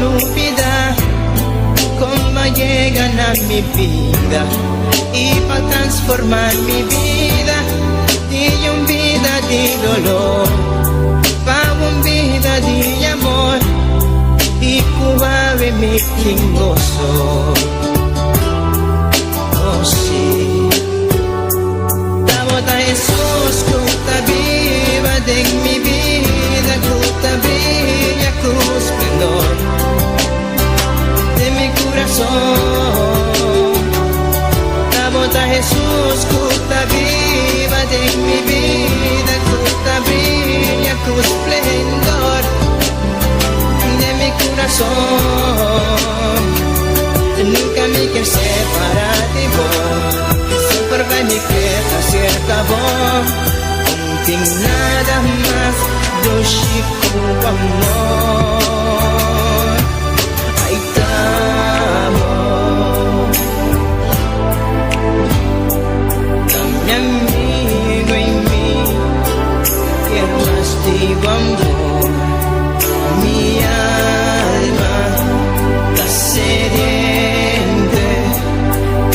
olvidar cómo llegan a mi vida y para transformar mi vida di un vida de dolor para un vida de amor y cuave mi kingoso. Oh sí, Tabota Jesús, cuta viva de mi vida, cuta brilla tu esplendor de mi corazón. Tabota Jesús, cuta viva de mi vida, cuta brilla tu esplendor de mi corazón. Nunca me quiero separar de vos, siempre vai me quedar cerca vos. Não tem nada mais do que o amor. Ai, tá meu amigo em mim, quero mais de amor. Minha alma tá sediente,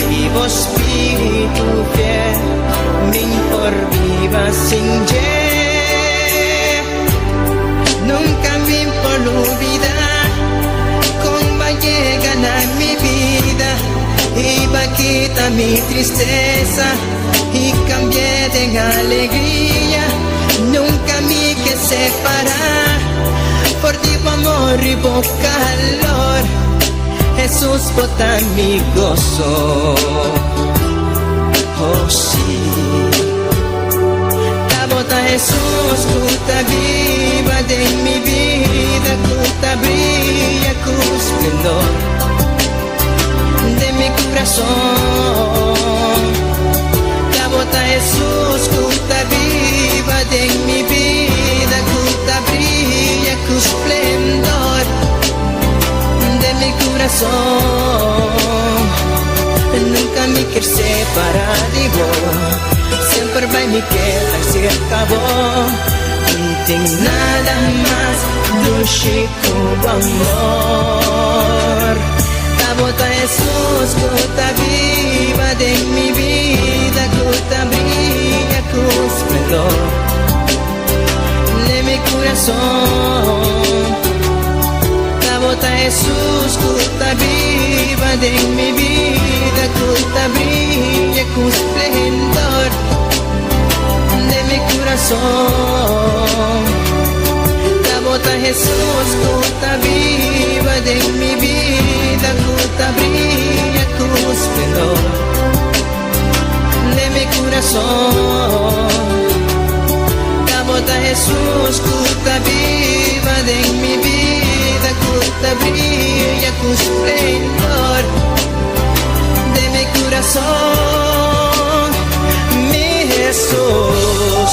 vivo espírito fiel, me por viva sin ye. Nunca me por olvidar cómo llegan a mi vida y va a quitar mi tristeza y cambié de alegría. Nunca me que separar por ti amor y por calor. Jesús bota mi gozo. Oh sí, la bota Jesús, cuta viva de mi vida, cuta brilla tu esplendor de mi corazón. La bota Jesús, cuta viva de mi vida, cuta brilla tu esplendor de mi corazón. Nunca me quiero separar de vos, siempre vai me quedar cerca vos. Não tem nada mais do que o amor. La bota Jesús, cuta viva de mi vida, cuta brilla tu esplendor de mi corazón. Bota Jesús, cuta viva de mi vida, cuta brilla tu esplendor de mi corazón. La bota Jesús, cuta viva de mi vida, cuta brilla tu esplendor de mi corazón. La bota Jesús, cuta viva de mi vida, cuta brilla tu esplendor de mi corazón. Mi Jesús,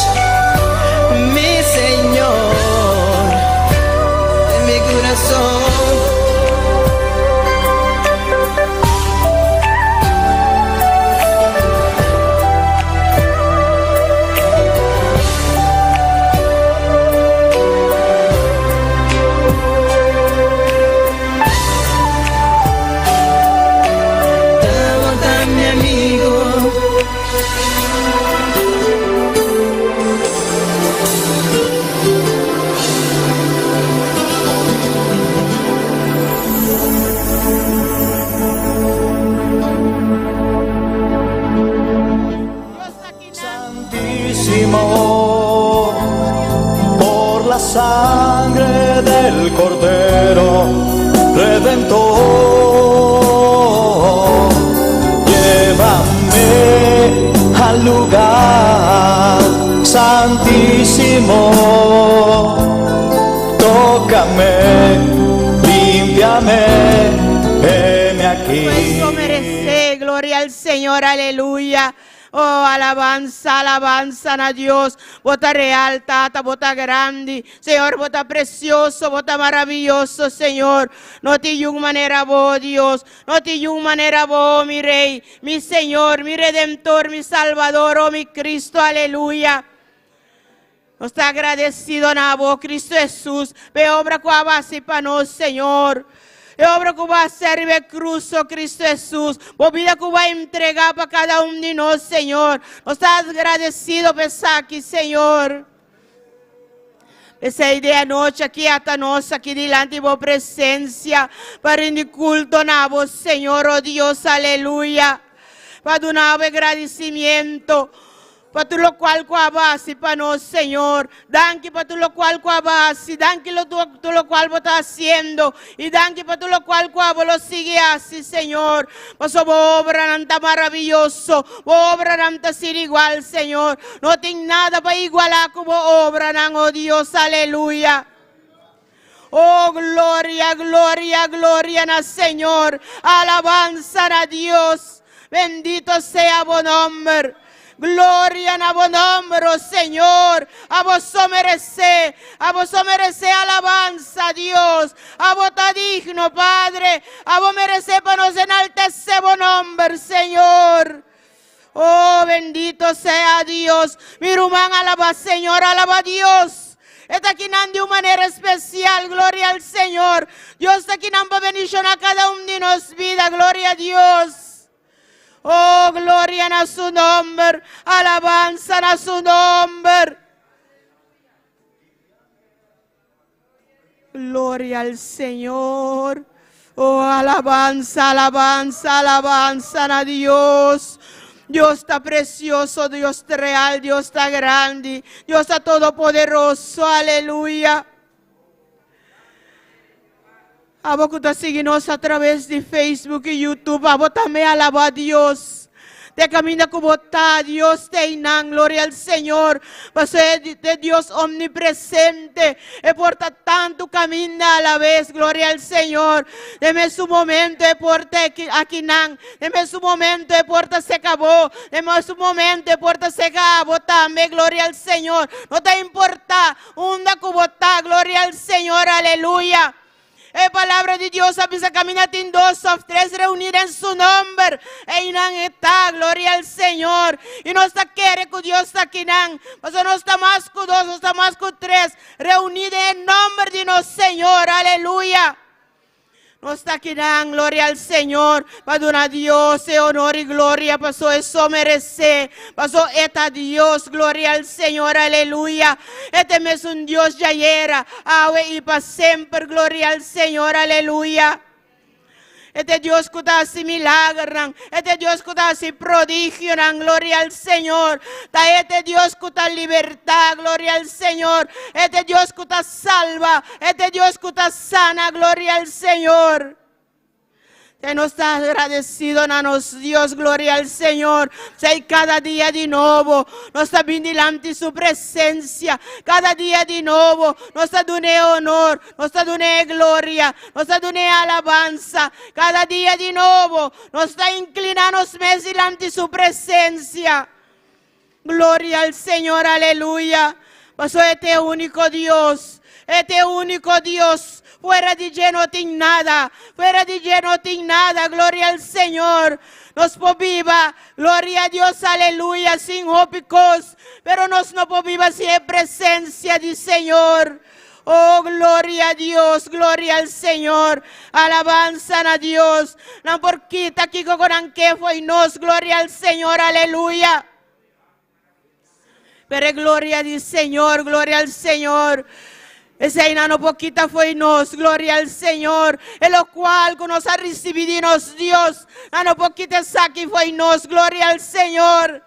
mi Señor, de mi corazón. Por la sangre del Cordero Redentor, llévame al lugar santísimo, tócame, límpiame, heme aquí. Pues merece, gloria al Señor, aleluya. Oh, alabanza, alabanza a Dios. Bota real, tata, bota grande. Señor, bota precioso, bota maravilloso, Señor. No te de manera vos, Dios. No te de manera vos, mi Rey, mi Señor, mi Redentor, mi Salvador, oh, mi Cristo, aleluya. Nos está agradecido na vos, Cristo Jesús. Pe obra que va a hacer para nosotros, Señor. E obra que va a hacer de cruz, oh Cristo Jesús. Por vida que va a entregar para cada uno de nosotros, Señor. Nos está agradecido por estar aquí, Señor. Essa ideia noite aqui, ata nossa, aqui delante de vossa presença, para rendir culto na voz, Senhor, oh Deus, aleluia. Para dar agradecimento, para tudo lo qual coabase para nós, Senhor. Danke para tudo lo qual coabase, danke tudo lo qual você está fazendo, e danke para tudo lo qual lo sigue assim, Senhor. Mas a obra não está maravilhoso, a obra não está ser igual, Senhor. Não tem nada para igualar com a obra, não, oh Deus, aleluia. Oh, gloria, gloria, gloria na Senhor. Alabanza a Dios. Bendito sea vos nombre. Gloria a vos nombre, oh Señor. A vos merece alabanza, Dios. A vos está digno, Padre. A vos merece para nos enaltecer vos nombre, Señor. Oh, bendito sea Dios. Mi rumán alaba, Señor, alaba a Dios. Está aquí de una manera especial, gloria al Señor. Dios está aquí para bendición a cada uno de nos vida, gloria a Dios. Oh, gloria a su nombre, alabanza a su nombre. Gloria al Señor. Oh, alabanza, alabanza, alabanza a Dios. Dios está precioso, Dios está real, Dios está grande, Dios está todopoderoso, aleluya. A vos que está seguindo a través de Facebook y YouTube, a vos también alaba a Dios. Te camina como está, Dios te inan, gloria al Señor. Pues de Dios omnipresente, y porta tanto camina a la vez, gloria al Señor. Deme su momento, y porta aquí nan. Deme su momento, y porta se acabó. Deme su momento, y porta se acabó también, gloria al Señor. No te importa, onda como está, gloria al Señor, aleluya. La palabra de Dios avisa caminar en dos o tres reunidas en su nombre. E nan está, gloria al Señor. Y no está quiere que Dios está aquí nan. Pero no está más que dos, no está más que tres. Reunidas en nombre de nuestro Señor, aleluya. No está aquí nan, gloria al Señor. Para dar a Dios honor y gloria. Pasó eso merece. Pasó eta Dios, gloria al Señor, aleluya. Este es un Dios ya era, ahora y para siempre, gloria al Señor, aleluya. Este Dios que hace milagros, este Dios que hace prodigio, gloria al Señor. Este Dios que da libertad, gloria al Señor. Este Dios que te salva, este Dios que te sana, gloria al Señor. Te nos está agradecido a nos Dios, gloria al Señor. Sei cada día de nuevo, nos está delante su presencia. Cada día de nuevo, nos está dando honor, nos está dando gloria, nos está dando alabanza. Cada día de nuevo, nos está inclinando delante su presencia. Gloria al Señor, aleluya. Pasó este único Dios, este único Dios. Fuera de lleno no tiene nada, fuera de lleno no tiene nada, gloria al Señor. Nos viva, gloria a Dios, aleluya, sin ópicos, pero nos no viva sin presencia del Señor. Oh, gloria a Dios, gloria al Señor, alabanza a Dios. No porque está aquí con que fue nos, gloria al Señor, aleluya. Pero gloria al Señor, gloria al Señor. Ese enano poquita fue nos, gloria al Señor, en lo cual que nos ha recibido Dios, enano poquita saque fue nos, gloria al Señor,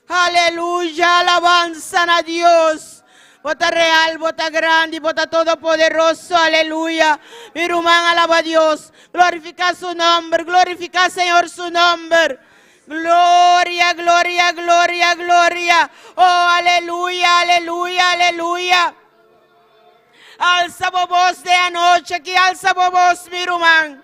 aleluya, alabanza a Dios, bota real, bota grande, bota todopoderoso, aleluya, mi rumán alaba a Dios, glorifica su nombre, glorifica Señor su nombre. Gloria, gloria, gloria, gloria, oh, aleluya, aleluya, aleluya. Alza voz de anoche, que alza voz, mi rumán.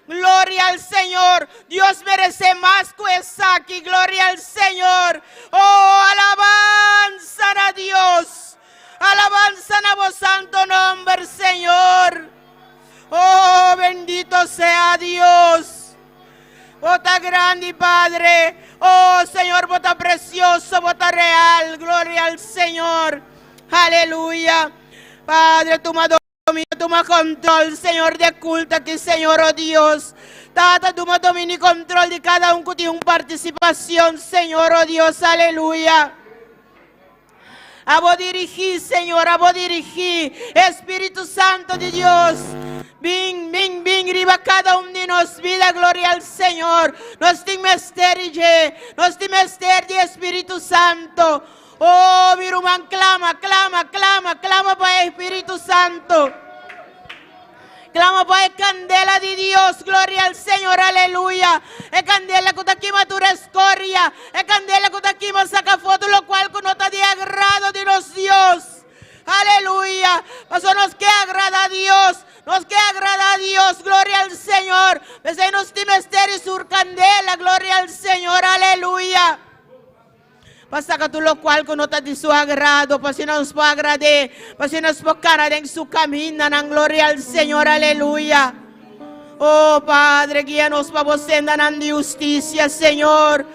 Gloria al Señor. Dios merece más que esa aquí. Gloria al Señor. Oh, alabanza a Dios. Alabanza a vos santo nombre, Señor. Oh, bendito sea Dios. Bota grande, Padre. Oh, Señor, bota precioso, bota real. Gloria al Señor. Aleluya. Padre, toma dominio, toma control, Señor, de culto aquí, Señor, oh Dios. Tata, toma dominio y control de cada uno que tiene una participación, Señor, oh Dios. Aleluya. A vos dirigir, Señor, a vos dirigir. Espíritu Santo de Dios. Ven, ven, ven, riba cada uno de nos vida, gloria al Señor. Nos tiene misterio de Espíritu Santo. Oh, mi hermano, clama, clama, clama, clama para el Espíritu Santo. Clama para el candela de Dios, gloria al Señor, aleluya. El candela que aquí matura escoria. El candela que aquí saca foto, lo cual que no está de agrado de los Dios. Aleluya. Eso nos que agrada a Dios. Nos que agrada a Dios, gloria al Señor. Pues nos tiene misterio sur candela, gloria al Señor, aleluya. Para que tú lo cual que no está de su agrado, para que nos pueda agradar, para que nos pueda caer en su camino, en gloria al Señor, aleluya. Oh Padre, guíanos para vos en de justicia, Señor.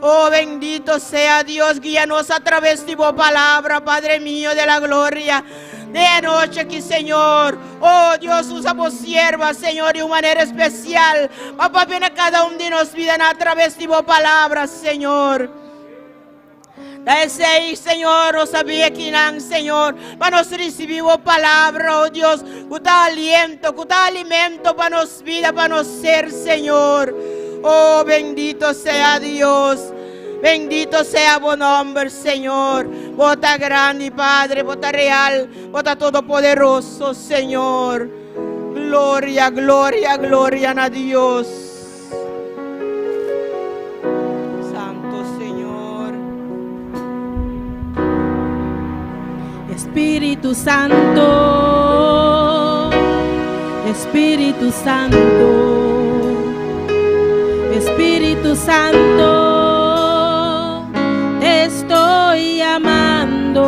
Oh, bendito sea Dios, guíanos a través de tu palabra, Padre mío de la gloria. De noche aquí, Señor. Oh, Dios, usa por sierva, Señor, de una manera especial. Papá, viene cada uno de nos vida a través de tu palabra, Señor. Ese, Señor, no sabía quién, Señor, para nos recibir tu palabra, oh Dios, que está aliento, que está alimento para nos vida, para nos ser, Señor. Oh, bendito sea Dios. Bendito sea tu nombre, Señor. Bota grande, Padre, bota real, bota todopoderoso, Señor. Gloria, gloria, gloria a Dios. Santo Señor. Espíritu Santo, Espíritu Santo, Espíritu Santo, te estoy llamando.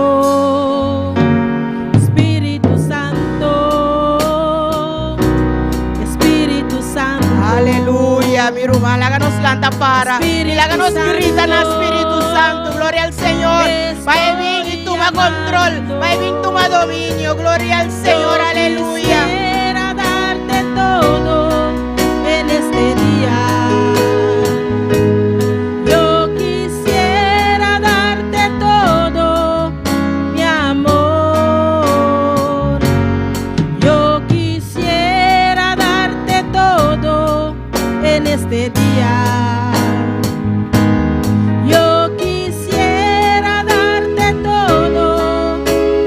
Espíritu Santo, Espíritu Santo. Aleluya, mi hermano, háganos canta para. Y háganos gritar al Espíritu Santo. Gloria al Señor. Vaya bien y toma control. Vaya bien, toma dominio. Gloria al Señor, aleluya. Quisiera darte todo en este día. Yo quisiera darte todo, mi amor. Yo quisiera darte todo en este día. Yo quisiera darte todo,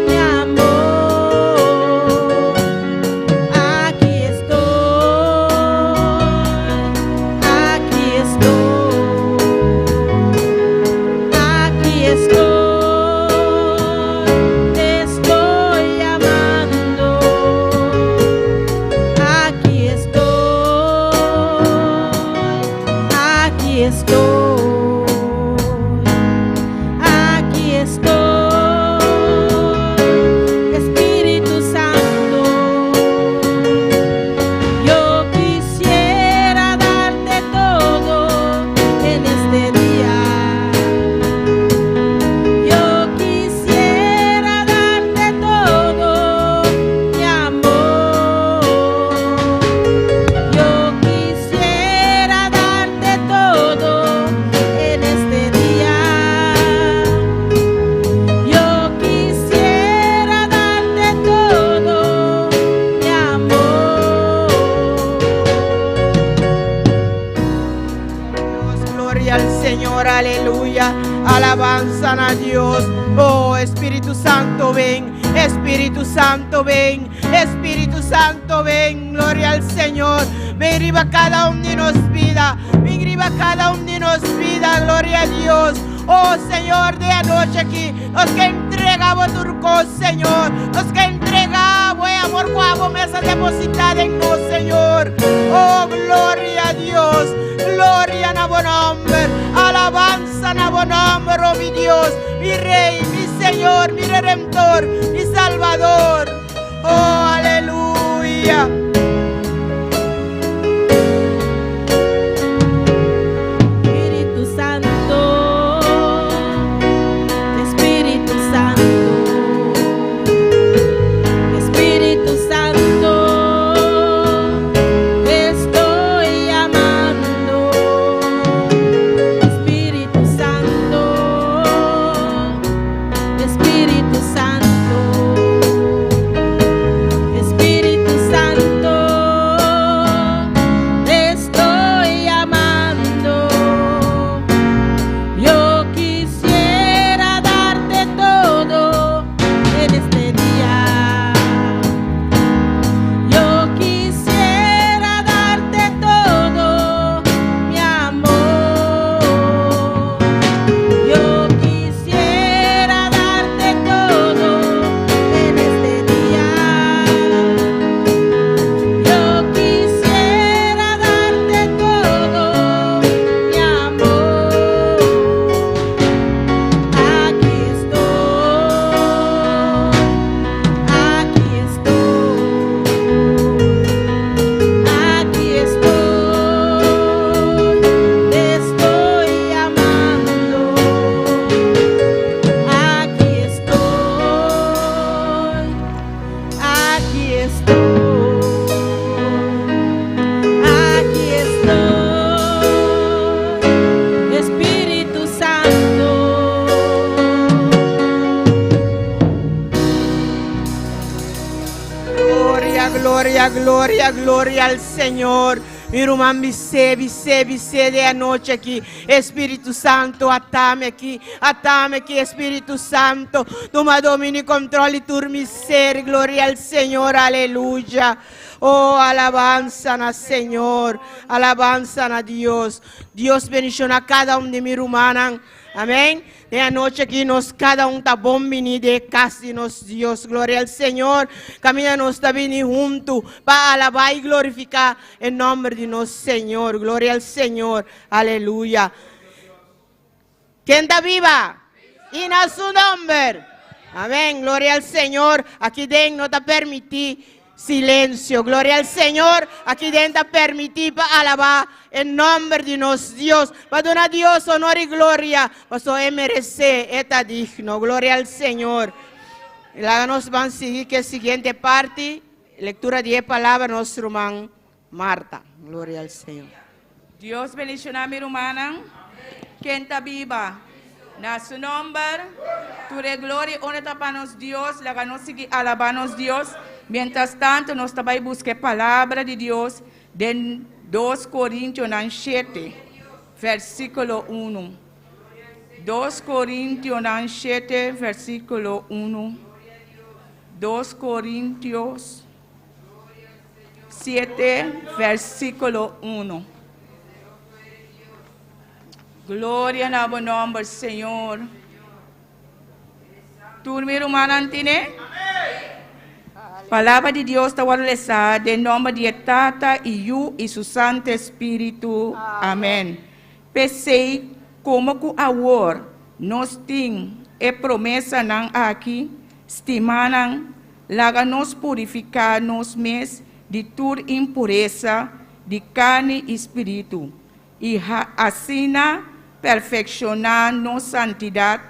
mi amor. Aquí estoy, aquí estoy, aquí estoy, te estoy llamando. Aquí estoy, aquí estoy, aquí estoy, Espíritu Santo. Yo quisiera darte todo en este día. Yo quisiera darte todo, mi amor. Yo quisiera darte todo en este día. Yo quisiera darte todo, mi amor. Dios, gloria al Señor, aleluya. Alabanza a Dios. Oh, Espíritu Santo, ven. Espíritu Santo, ven. Espíritu Santo, ven. Gloria al Señor. Ven arriba cada uno de nos vida. Ven arriba cada uno de nos vida. Gloria a Dios. Oh, Señor, de anoche aquí. Los que entregamos turcos, Señor. Los que entregamos amor, guapo, mesa depositada en nos, Señor. Oh, gloria a Dios. Gloria a buen nombre. Alabanza a buen nombre, oh mi Dios, mi Rey, mi Señor, mi Redentor, mi Salvador. Oh, aleluya. gloria, gloria al Señor. Mi rumán bise de anoche aquí. Espíritu Santo, atame aquí, Espíritu Santo. Toma dominio y control y tu miseria. Gloria al Señor, aleluya. Oh, alabanza a Señor, alabanza a Dios. Dios bendición a cada uno de mi rumana. Amén. De anoche aquí nos cada un tabón vini de casi nos Dios. Gloria al Señor. Camina nos está vini junto para alabar y glorificar el nombre de nuestro Señor. Gloria al Señor. Aleluya. ¿Quién está viva? Y a su nombre. Amén. Gloria al Señor. Aquí dentro no te permití silencio. Gloria al Señor. Aquí dentro permitir para alabar el nombre de nuestro Dios. Para donar a Dios honor y gloria. Para merecer. Está digno. Gloria al Señor. Y luego nos van a seguir que siguiente parte. Lectura de palabra nuestro hermano Marta. Gloria al Señor. Dios bendicionar mi hermana. Quien está viva. Na su nombre. Tu de gloria y honra para nos Dios. La nos sigue alabanos Dios. Mientras tanto, nós também buscamos a palavra de Deus em 2 Coríntios 7, versículo 1. 2 Coríntios 7, versículo 1. 2 Coríntios 7, versículo 1. Glória no nome do Senhor. Tu, meu irmão, Antine? Palavra de Deus está guardada em nome de Tata e Yu e seu Santo Espírito. Amém. Pensei como que agora nós temos a promessa não aqui, estimando, laga nos purificar nos mês de toda impureza de carne e espírito e assim perfeccionar nossa santidade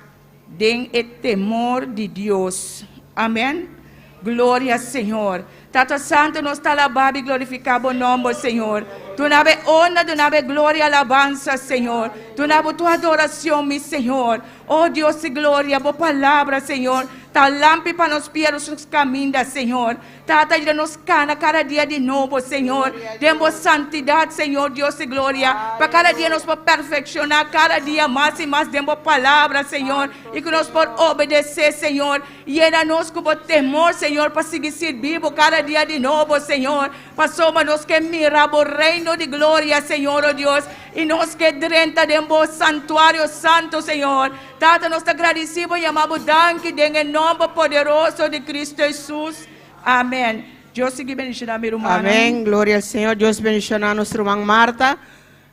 em o temor de Deus. Amém. Glória ao Senhor. Tata Santo, nós está alabado e glorificado o nome do Senhor. Tu não vê honra, tu não vê glória e alabança, Senhor. Tu não vê tua adoração, meu Senhor. Oh Deus e glória, boa palavra, Senhor. Tá lampe para nos piar os caminhos, Senhor. Tata, de nos cana cada dia de novo, Senhor. Demos santidade, Senhor, Deus e glória. Para cada dia nos perfeccionar, cada dia mais e mais demos palavra, Senhor. E que nós podemos obedecer, Senhor. E era nós com o temor, Senhor, para seguir vivo cada dia de novo, Senhor. Passou nós que mirar o reino de glória, Senhor, oh Deus. E nós que dentro demos santuário santo, Senhor. Tata, nós te agradecemos e amamos danke em nome poderoso de Cristo Jesus. Amém. Deus siga bendicionando a minha irmã. Amém. Glória ao Senhor. Deus bendicionar a nossa irmã Marta.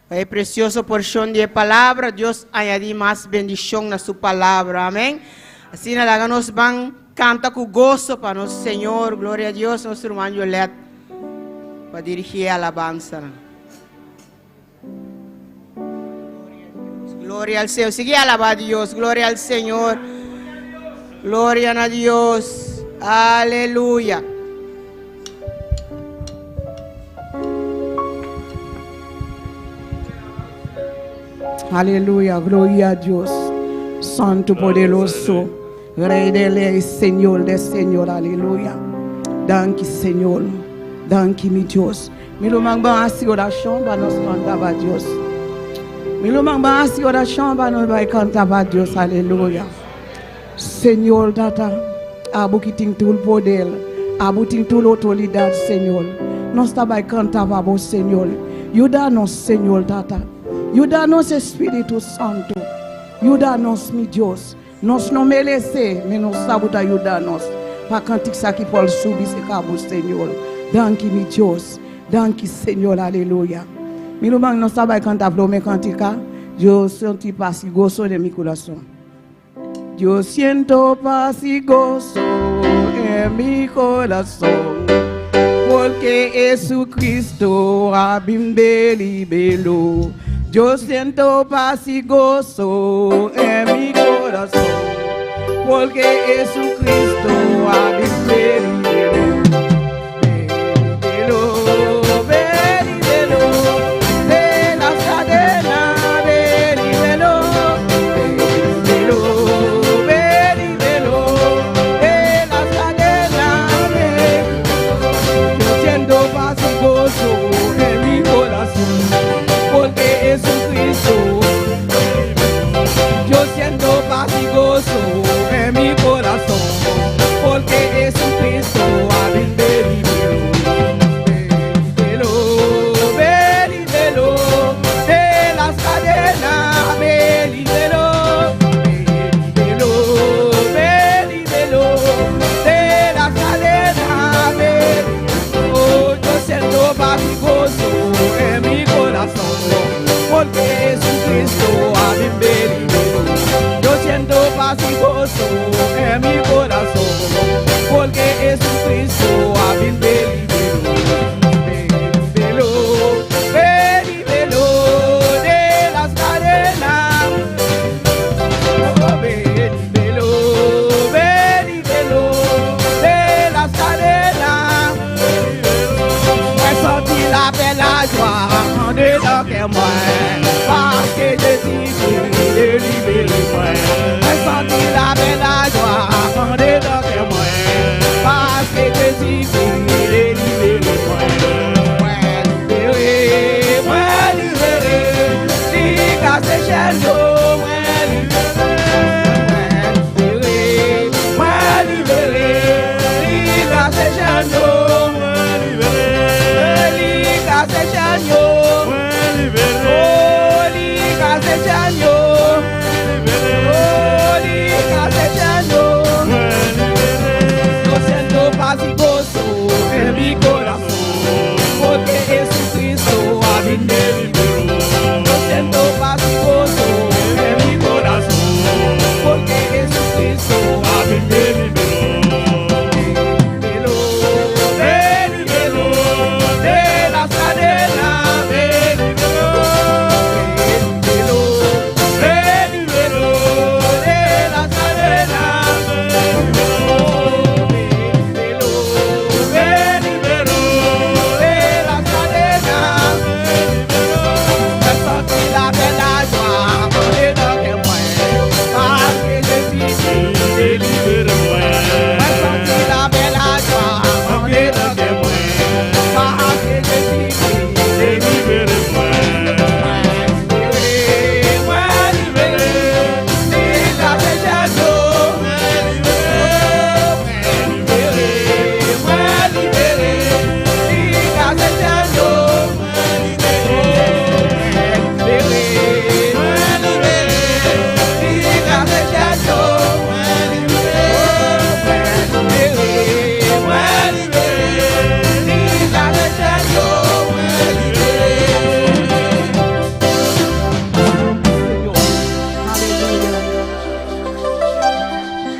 É precioso porção de palavra. Deus añadir mais bendição na sua palavra. Amém. Assim, nós nos vamos cantar com gozo para nosso Senhor. Glória a Deus. Nosso irmão Yolette para dirigir a alabança. Gloria al Señor. Sigue alabar a Dios. Gloria al Señor. Gloria a Dios. Aleluya. Aleluya, gloria a Dios, Santo poderoso, Rey de Reyes, Señor de Señor, aleluya. Danke, Señor, danke, mi Dios. Mi lo mangba así oración para nos cantar a Dios. Mi lo mangba así oración para nos cantar a Dios, aleluya. Señor, tata, abukiting tout poder, abukiting tout autoridade, Señor. Nos tabai cantar a vos, Señor. Ayúdanos, Señor, tata. Ayúdanos, Espíritu Santo. Ayúdanos, mi Dios. Nos no merece, mas nos sabemos ayudarnos. Para cantar isso aqui por subir esse cabo, Senhor. Danke, mi Dios. Danke, Senhor. Aleluia. Mi irmão, nós sabemos cantar para me cantar. Eu senti paz e gozo de mi coração. Eu siento paz y gozo en mi corazón, porque Jesucristo a mí me liberó. Yo siento paz y gozo en mi corazón, porque Jesucristo a mí me liberó. Me liberó de las cadenas, me liberó, me liberó de las cadenas. Yo siento Jesucristo a mi libero. Yo siento paz y gozo en mi corazón, porque Jesucristo a mi libero. Me liberó de las cadenas. Oh, me liberó de las cadenas. Me senti la belle joie en dedans que moi, parce que Jésus est libéré moi. Me senti la belle joie en dedans que moi, parce que Jésus est libéré moi. Moi libéré, liga se chendo, moi libéré, liga se chendo. Yo siento paz y gozo en mi corazón, porque Jesucristo a mí me liberó. Yo siento paz y gozo en mi corazón, porque Jesucristo a mí me liberó. Me liberó de las cadenas, me liberó de las cadenas, me liberó de las cadenas, me senti la belle joie en dedans que moi, parce que Jésus est libéré moi. Me senti la belle joie en dedans que moi, parce que Jésus est libéré moi.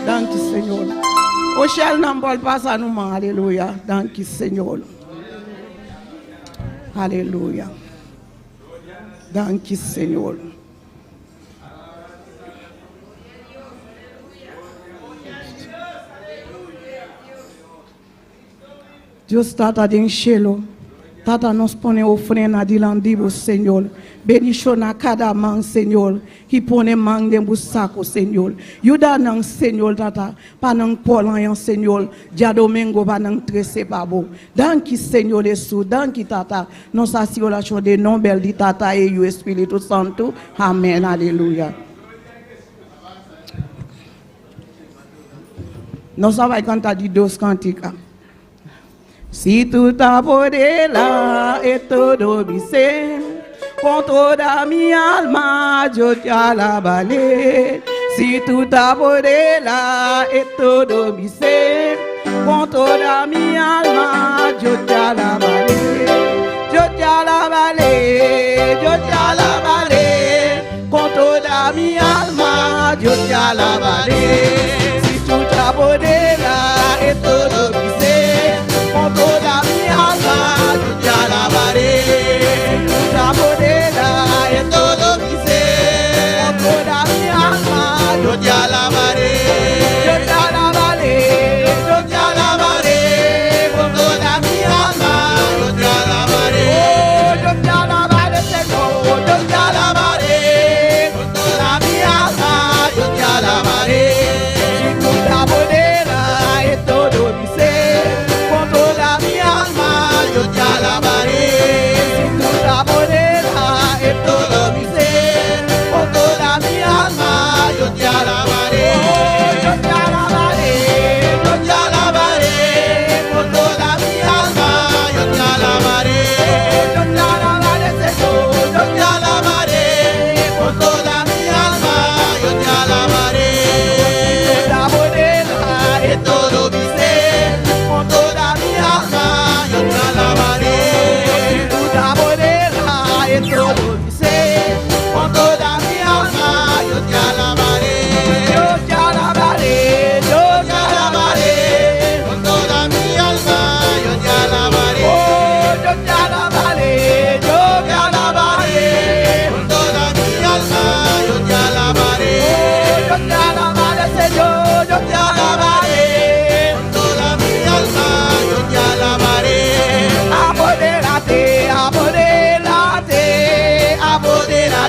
Danke, Señor. Oshel nambol pasa numa, aleluya. Danke, Señor. Aleluya. Danke, Señor. Dios trata de encherlo. Tata nos pone ofrenda dilante do Senhor. Beniciona cada mão, Senhor, que põe mão dentro do saco, Senhor. Ajuda não, Senhor, tata, para não colar, Senhor. Dia domingo para não trazer para bom. Danke, Senhor Jesus. Danke, tata. Nossa Senhora de nome de tata e o Espírito Santo. Amém. Aleluia. Nós vamos cantar de 2 cânticos. Si tu tá por ela e todo me ser, com toda minha alma eu te alabarei. Si tu tá por ela e todo me ser, com toda minha alma eu te alabarei. Eu te alabarei, eu te alabarei, com toda minha alma eu te alabarei. Si tu tá por ela e todo me ser, con toda mi alma yo te alabaré. Tu bodega y todo mi ser, con toda mi alma yo te alabaré. Yo te alabaré, yo te alabaré, con toda mi alma yo te alabaré. Oh, yo te alabaré, Señor, yo te alabaré, con toda mi alma yo te alabaré. Si tu bodega y todo mi ser, yo te alabaré. Si tu moneda es todo mi ser, con toda mi alma yo te alabaré. Oh, yo te alabaré, yo te alabaré, con toda mi alma yo te alabaré. Yo te alabaré, Señor, yo te alabaré,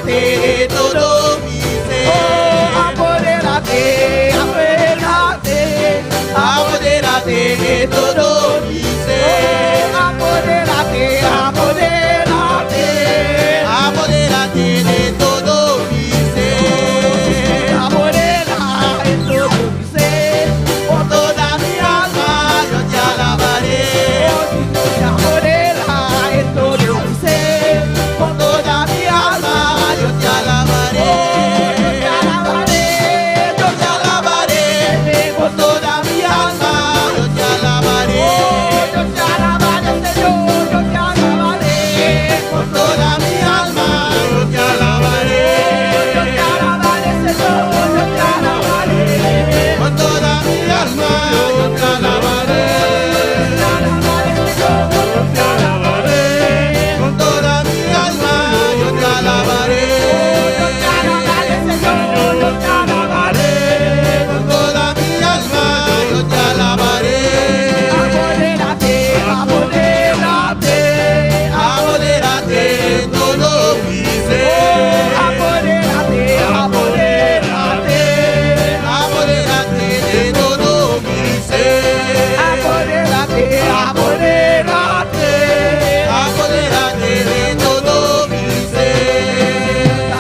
apodérate de todo mi ser. Oh, apodérate, apodérate, Apodérate de todo mi ser. apodérate, apodérate, Apodérate de todo mi ser. apodera en todo mi ser. Por toda mi alma yo te alabaré. Apodera en todo mi ser. Por toda mi alma yo te alabaré. Yo te alabaré, Yo te alabaré. Por toda mi alma yo te alabaré. yo te alabaré, Señor, yo te alabaré. Por toda mi alma yo te alabaré. Yo te alabaré, Señor, yo te alabaré. Con toda mi alma yo te alabaré. Con toda mi alma yo te alabaré. Con toda mi alma yo te alabaré. Apodérate de todo mi ser. Apodérate de todo mi ser.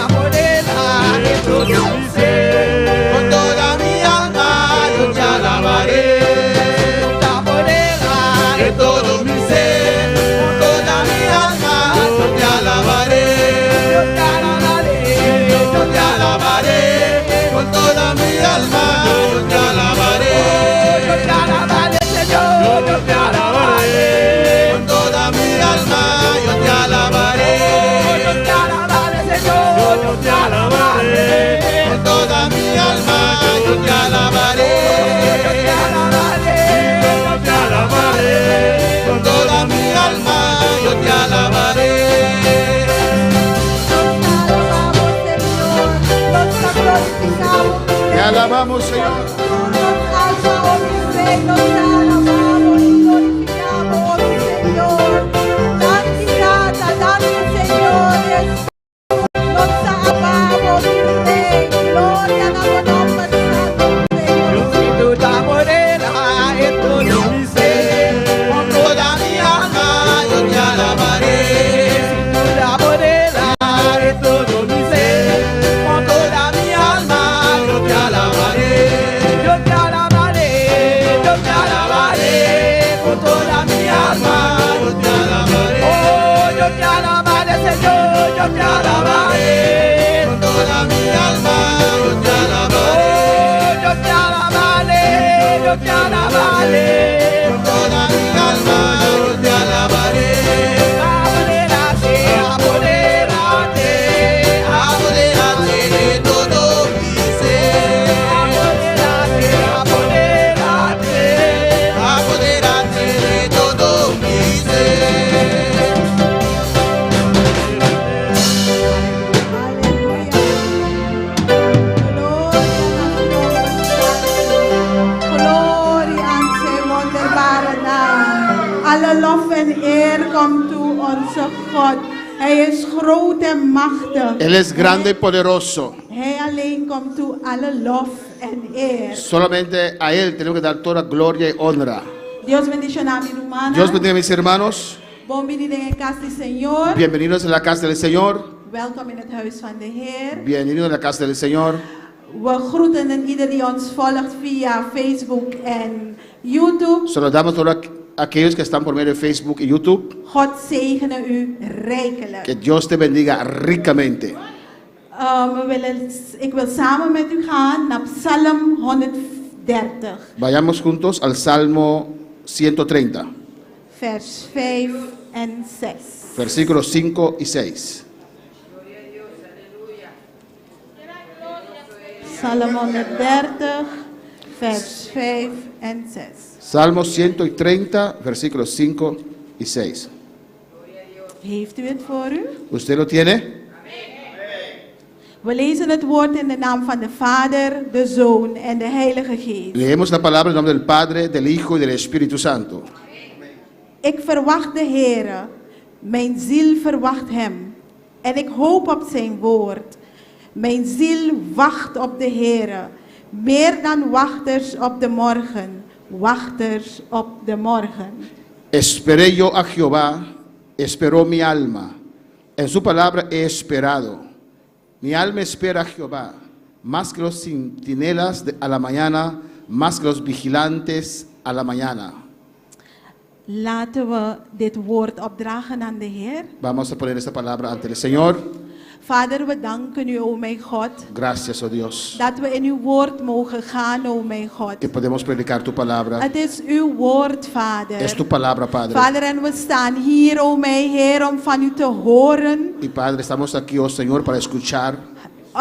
Apodérate de todo mi ser. Con toda mi alma yo te alabaré. De todo mi ser. Con toda mi alma yo te alabaré. Yo te alabaré. Con toda mi alma yo te alabaré. Con toda mi alma yo te alabaré. Con toda mi alma yo te alabaré. Con toda mi alma yo te alabaré. Te alabamos, Señor. Con toda mi alma yo te alabaré. Con toda mi alma yo te alabaré. Con toda mi alma yo te alabaré. Yo te alabaré, Señor, yo te alabaré. Con toda mi alma yo te alabaré. Yo te alabaré, yo te alabaré. Con toda mi alma yo te alabaré. Apodérate, apodérate, Apodérate de todo mi ser. apodérate, apodérate. Apodérate de todo mi ser. Glorie aan zijn wonderbare naam. Alle lof en eer komt toe onze God. Hij is groot en machtig. Él es grande y poderoso. Hij alleen komt toe alle lof en eer. Solamente a Él tenemos que dar toda gloria y honra. Dios bendiga mi hermana. Dios bendiga a mis hermanos. Bom binnen in casa del Señor. Bienvenidos a la casa del Señor. Welkom in het huis van de Heer. Bienvenidos a la casa del Señor. We groeten en ieder die ons volgt via Facebook en YouTube. Saludamos a todos aquellos que están por medio de Facebook y YouTube. God zegene u rijkelijk. Que Dios te bendiga ricamente. Ik wil samen met u gaan naar Psalm 130, Vayamos juntos al Salmo 130, vers 5 en 6. versículos 5 y 6. Psalm 130, vers 5 en 6. Salmo 130, versículos 5 y 6. Heeft u het voor u? ¿Usted lo tiene? We lezen het woord in de naam van de Vader, de Zoon en de Heilige Geest. Leemos la palabra en nombre del Padre, del Hijo y del Espíritu Santo. Ik verwacht de Heere, mijn ziel verwacht Hem. En ik hoop op zijn woord. Mijn ziel wacht op de Heere. Meer dan wachters op de morgen. Wachters op de morgen. Esperé yo a Jehová, esperó mi alma. En su palabra he esperado. Mi alma espera a Jehová, más que los centinelas a la mañana, más que los vigilantes a la mañana. Laten we dit woord opdragen aan de Heer. Vamos a poner esta palabra ante el Señor. Vader, we danken u, o mijn God, Gracias, oh Dios, dat we in uw woord mogen gaan, o mijn God. que podemos predicar tu palabra. Het is uw woord, Vader. Es tu palabra, Padre. Vader, en we staan hier, o mijn Heer, om van u te horen. Y Padre, estamos aquí, oh Señor, para escuchar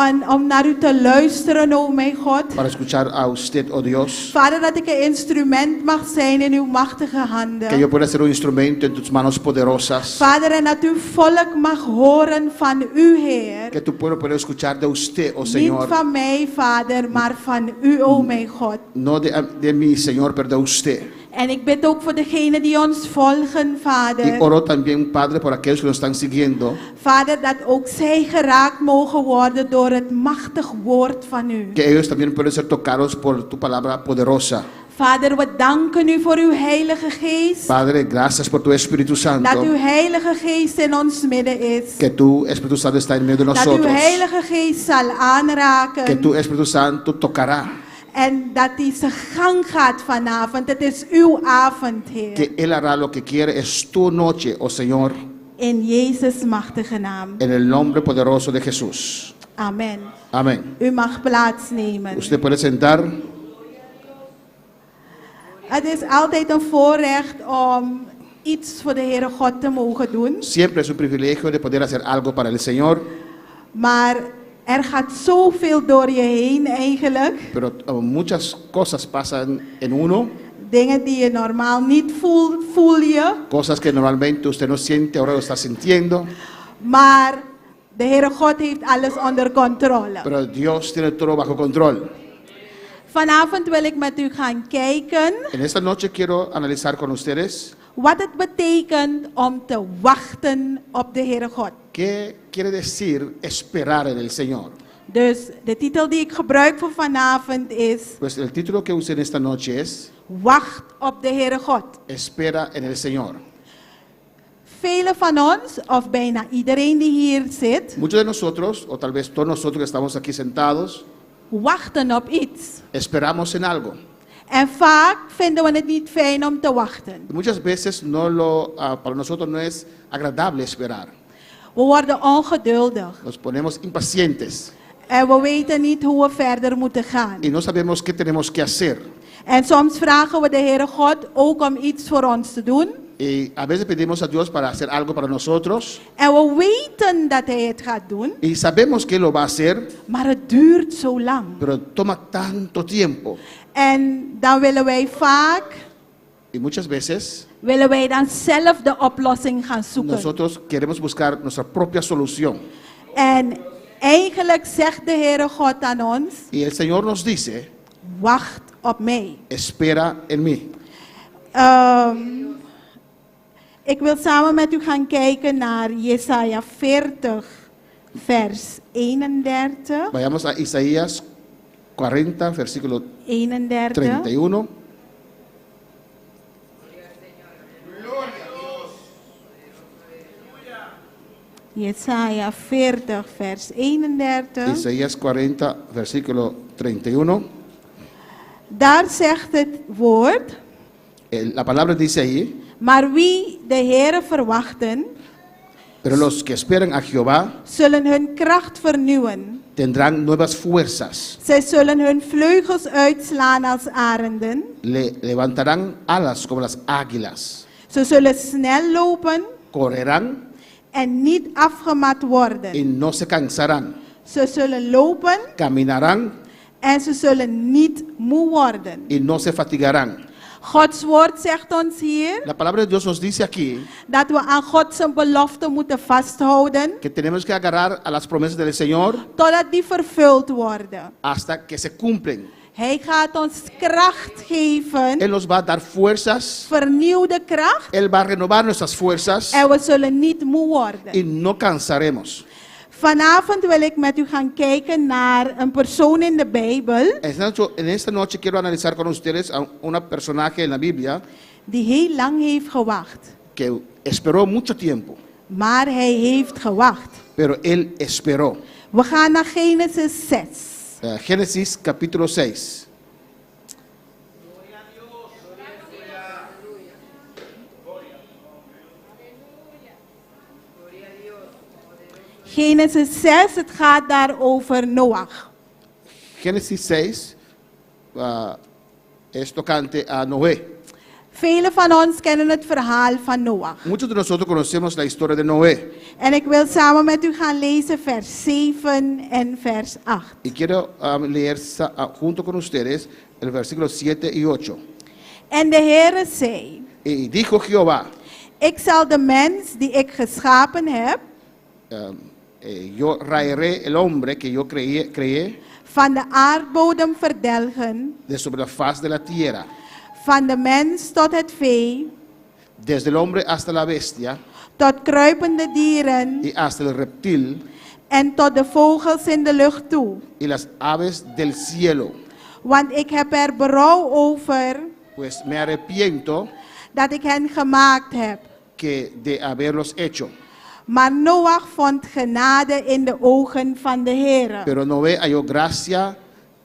En om naar u te luisteren, o mijn God. para escuchar a usted, oh Dios. Vader, dat ik een instrument mag zijn in uw machtige handen. Que yo pueda ser un instrumento en tus manos poderosas. Vader, en dat uw volk mag horen van u, Heer. Que tu pueblo pueda escuchar de usted, oh Niet Señor. van mij, Vader, maar van u, o mijn God. No de mí, Señor, pero de usted. En ik bid ook voor degenen die ons volgen, Y Vader. oro también, Padre, por aquellos que nos están siguiendo. Vader, dat ook zij geraakt mogen worden door het machtig woord van u. Que ellos también pueden ser tocados por tu palabra poderosa. Vader, we danken u voor uw Heilige Geest. Padre, gracias por tu Espíritu Dat Santo. uw Heilige Geest in ons midden is. Que tu Espíritu Santo está en medio de Dat uw nosotros. Heilige Geest zal Que aanraken. tu Espíritu Santo tocará. En dat hij zijn gang gaat vanavond. Het is uw avond, Heer. Que Él hará lo que quiere. Es tu noche, oh Señor. In Jezus' machtige naam. En el nombre poderoso de Jesús. Amen. Amén. U mag plaatsnemen. Usted puede sentar. Het is altijd een voorrecht om iets voor de Heere God te mogen doen. Siempre es un privilegio de poder hacer algo para el Señor. Maar er gaat zoveel door je heen eigenlijk. Pero muchas cosas pasan en uno. Dingen die je normaal niet voelt, voel je. Cosas que normalmente usted no siente, ahora lo está sintiendo. Maar de Heere God heeft alles onder controle. Pero Dios tiene todo bajo control. Vanavond wil ik met u gaan kijken En esta noche quiero analizar con ustedes wat het betekent om te wachten op de Heere God. qué quiere decir esperar en el Señor. Dus de titel die ik gebruik voor vanavond is Pues el título que usé en esta noche es Wacht op de Heere God. Espera en el Señor. Velen van ons, of bijna iedereen die hier zit, Muchos de nosotros, o tal vez todos nosotros que estamos aquí sentados, wachten op iets. esperamos en algo. En vaak vinden we het niet fijn om te wachten. Y muchas veces para nosotros no es agradable esperar. We worden ongeduldig. Nos ponemos impacientes En we weten niet hoe we verder moeten gaan. y no sabemos qué tenemos que hacer. En soms vragen we de Heere God ook om iets voor ons te doen. Y a veces pedimos a Dios para hacer algo para nosotros En we weten dat Hij het gaat doen. y sabemos que Él lo va a hacer, Maar het duurt zo lang. pero toma tanto tiempo. En dan willen wij vaak, Y muchas veces willen wij dan zelf de oplossing gaan zoeken. nosotros queremos buscar nuestra propia solución. En eigenlijk zegt de Heere God aan ons, Y el Señor nos dice, wacht op mij. espera en mí. Ik wil samen met u gaan kijken naar Jesaja 40, vers 31. Vayamos a Isaías 40, versículo 31. 31. Jesaja 40, vers 31. Isaías 40, versículo 31. Daar zegt het woord, La palabra dice ahí, maar wie de Heere verwachten, pero los que esperan a Jehová zullen hun kracht vernieuwen. tendrán nuevas fuerzas, Zij zullen hun vleugels uitslaan als arenden. levantarán alas como las águilas, Ze zullen snel lopen correrán en niet afgemat y worden. no se cansarán, Ze zullen lopen caminarán en ze zullen niet moe worden. y no se fatigarán. Gods woord zegt ons hier La palabra de Dios nos dice aquí dat we aan Gods belofte moeten vasthouden que tenemos que agarrar a las promesas del Señor totdat die vervuld worden. hasta que se cumplen. Hij gaat ons kracht geven, Él nos va a dar fuerzas, vernieuwde kracht. Él va a renovar nuestras fuerzas En we zullen niet moe worden. y no cansaremos. Vanavond wil ik met u gaan kijken naar een persoon in de Bijbel En esta noche quiero analizar con ustedes a un personaje en la Biblia die heel lang heeft gewacht. que esperó mucho tiempo, Maar hij heeft gewacht. pero él esperó. We gaan naar Genesis 6. Génesis capítulo 6. Genesis 6, het gaat daar over Noach. Génesis 6 es tocante a Noé. Velen van ons kennen het verhaal van Noach. Muchos de nosotros conocemos la historia de Noé. En ik wil samen met u gaan lezen vers 7 en vers 8. Y quiero leer junto con ustedes el versículo 7 y 8. En de Heere zei, Y dijo Jehová, ik zal de mens die ik geschapen heb, yo raeré el hombre que yo creé van de aardbodem verdelgen, de sobre la faz de la tierra, van de mens tot het vee, desde el hombre hasta la bestia tot kruipende dieren y hasta el reptil en tot de vogels in de lucht toe. y las aves del cielo. Want ik heb er berouw over Pues me arrepiento dat ik hen gemaakt heb. que de haberlos hecho. Maar Noach vond genade in de ogen van de Heere. Pero Noé halló gracia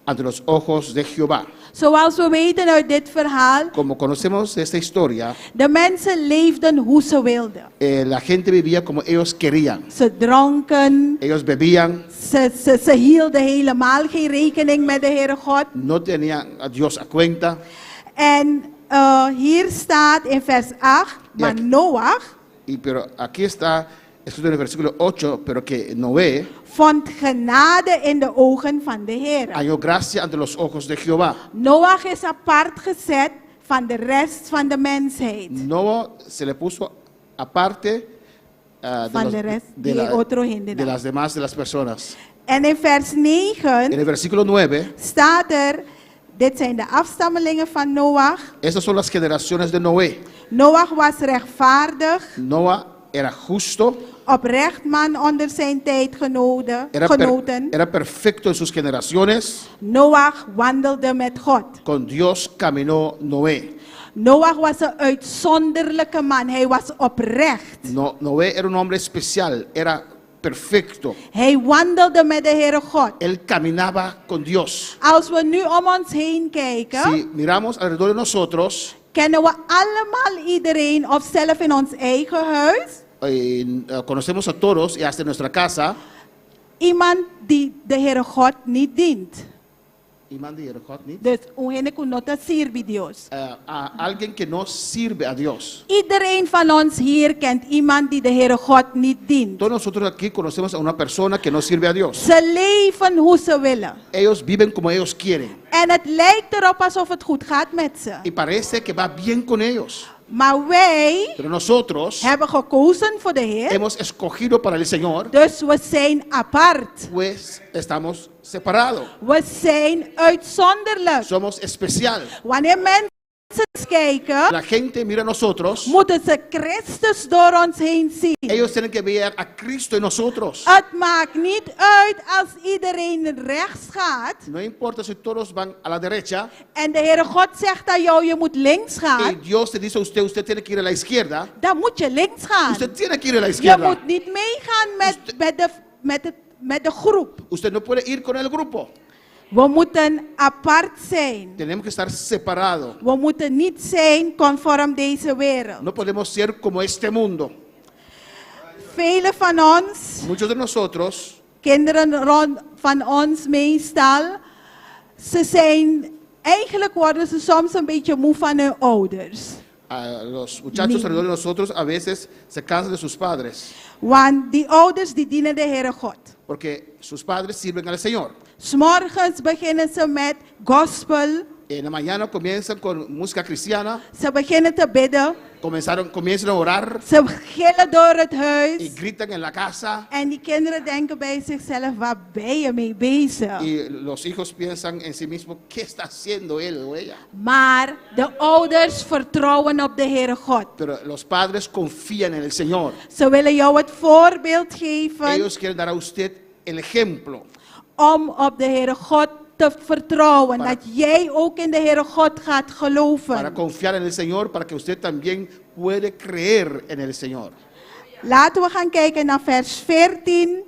ante los ojos de Jehová. Zoals we weten uit dit verhaal, Como conocemos esta historia, de mensen leefden hoe ze wilden. la gente vivía como ellos querían. Ze dronken, Ellos bebían, ze hielden helemaal geen rekening met de Heere God. no tenían a Dios a cuenta. En hier staat in vers 8, maar Ja. Noach Pero aquí está escrito en el versículo 8, pero que Noé vond genade in de ogen van de Heere. halló gracia ante los ojos de Jehová. Noach is apart gezet van de rest van de mensheid. Noé se le puso aparte Van de rest, die otro hindi de na. las demás de las personas. En in vers En 9 el versículo 9, staat er, dit zijn de afstammelingen van Noach. estas son las generaciones de Noé. Noach was rechtvaardig, Noé era justo, oprecht man onder zijn tijdgenoten. era perfecto en sus generaciones. Noach wandelde met God. Con Dios caminó Noé. Noach was een uitzonderlijke man. Hij was oprecht. Noé era un hombre especial, era perfecto. Hij wandelde met de Heere God. Él caminaba con Dios. Als we nu om ons heen kijken, Si miramos alrededor de nosotros, kennen we allemaal iedereen of zelf in ons eigen huis conocemos a todos y hasta en nuestra casa. iemand die de Heere God niet dient. Iemand die God niet. Dus hoe kunota sirvi Dios. A alguien que no sirve a Dios. Iedereen van ons hier kent iemand die de Heere God niet dient. Todos nosotros aquí conocemos a una persona que no sirve a Dios. Ze leven hoe ze willen. Ellos viven como ellos quieren. En het lijkt erop alsof het goed gaat met ze. Y parece que va bien con ellos. Maar wij Pero nosotros hebben gekozen voor de Heer. hemos escogido para el Señor, Dus we zijn apart. pues estamos separados. We zijn uitzonderlijk. Somos especial. Wanneer mensen kijken, La gente mira a nosotros. moeten ze Christus door ons heen zien. Ellos tienen que ver a Cristo en nosotros. Het maakt niet uit als iedereen rechts gaat No importa si todos van a la derecha en de Heere God zegt aan jou, je moet links y gaan, Dios te dice a usted, usted tiene que ir a la izquierda. dan moet je links gaan. Usted tiene que ir a la Je izquierda. moet niet meegaan met de groep. Usted no puede ir con el grupo. We moeten apart zijn. Tenemos que estar separados. We moeten niet zijn conform deze wereld. No podemos ser como este mundo. Velen van ons, Muchos de nosotros, kinderen van ons meestal, eigenlijk worden ze soms een beetje moe van hun ouders. los muchachos alrededor de nosotros a veces se cansan de sus padres. Want die ouders die dienen de Heere God. Porque sus padres sirven al Señor. 'S Morgens beginnen ze met gospel En la mañana comienzan con música cristiana, Ze beginnen te bidden. comienzan a orar Ze gillen door het y huis. gritan en la casa. En die kinderen denken bij zichzelf, waar ben je mee bezig? Y los hijos piensan en sí mismos, ¿qué está haciendo él o ella? Maar de ouders vertrouwen op de Heere God. Pero los padres confían en el Señor. Ze willen jou het voorbeeld geven Ellos quieren dar a usted el ejemplo om op de Heere God te vertrouwen. Para- Dat jij ook in de Heere God gaat para geloven. confiar en el Señor, para que usted también puede creer en el Señor. Laten we gaan kijken naar vers 14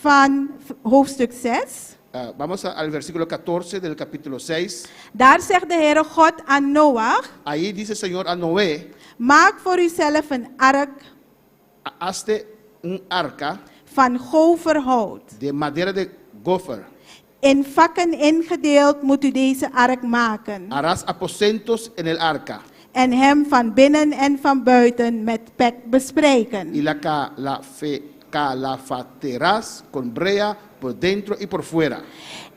van hoofdstuk 6. Vamos al versículo 14 del capítulo 6. Daar zegt de Heere God aan Noach: Ahí dice el Señor a Noé, maak voor uzelf een ark hazte un arca van goferhout. de madera de gofer. In vakken ingedeeld moet u deze ark maken. Harás aposentos en el arca En hem van binnen en van buiten met pek y bespreken. la calafaterás con brea por dentro y por fuera.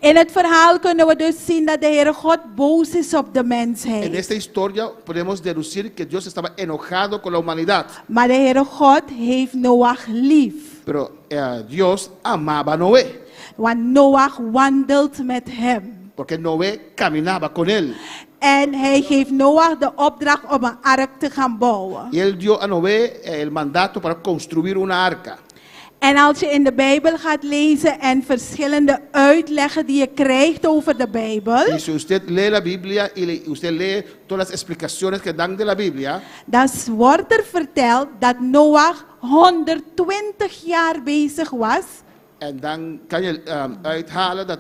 In het verhaal kunnen we dus zien dat de Heere God boos is op de En mensheid. esta historia podemos deducir que Dios estaba enojado con la humanidad, Maar de Heere God heeft Noach lief. pero Dios amaba a Noé, Want Noach wandelt met hem. porque Noé caminaba con él. En hij geeft Noach de opdracht om een ark te gaan bouwen. Y él dio a Noé el mandato para construir una arca. En als je in de Bijbel gaat lezen en verschillende uitleggen die je krijgt over de Bijbel, Y si usted lee la Biblia y usted lee todas las explicaciones que dan de la Biblia, dan wordt er verteld dat Noach 120 jaar bezig was. en dan kan je uithalen dat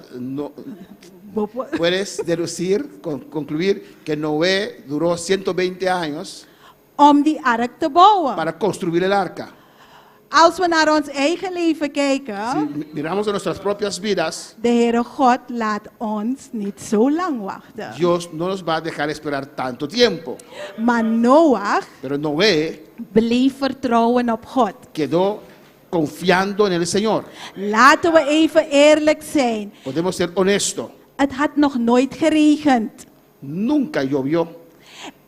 puedes deducir, concluir que Noé duró 120 años Om die ark te bouwen. para construir el arca. Als we naar ons eigen leven kijken, Si miramos en nuestras propias vidas, de Heere God laat ons niet zo lang wachten. Dios no nos va a dejar esperar tanto tiempo. Maar Noach Pero Noé bleef vertrouwen op God. quedó confiando en el Señor. Laten we even eerlijk zijn. Podemos ser honestos. Het had nog nooit geregend. Nunca llovió.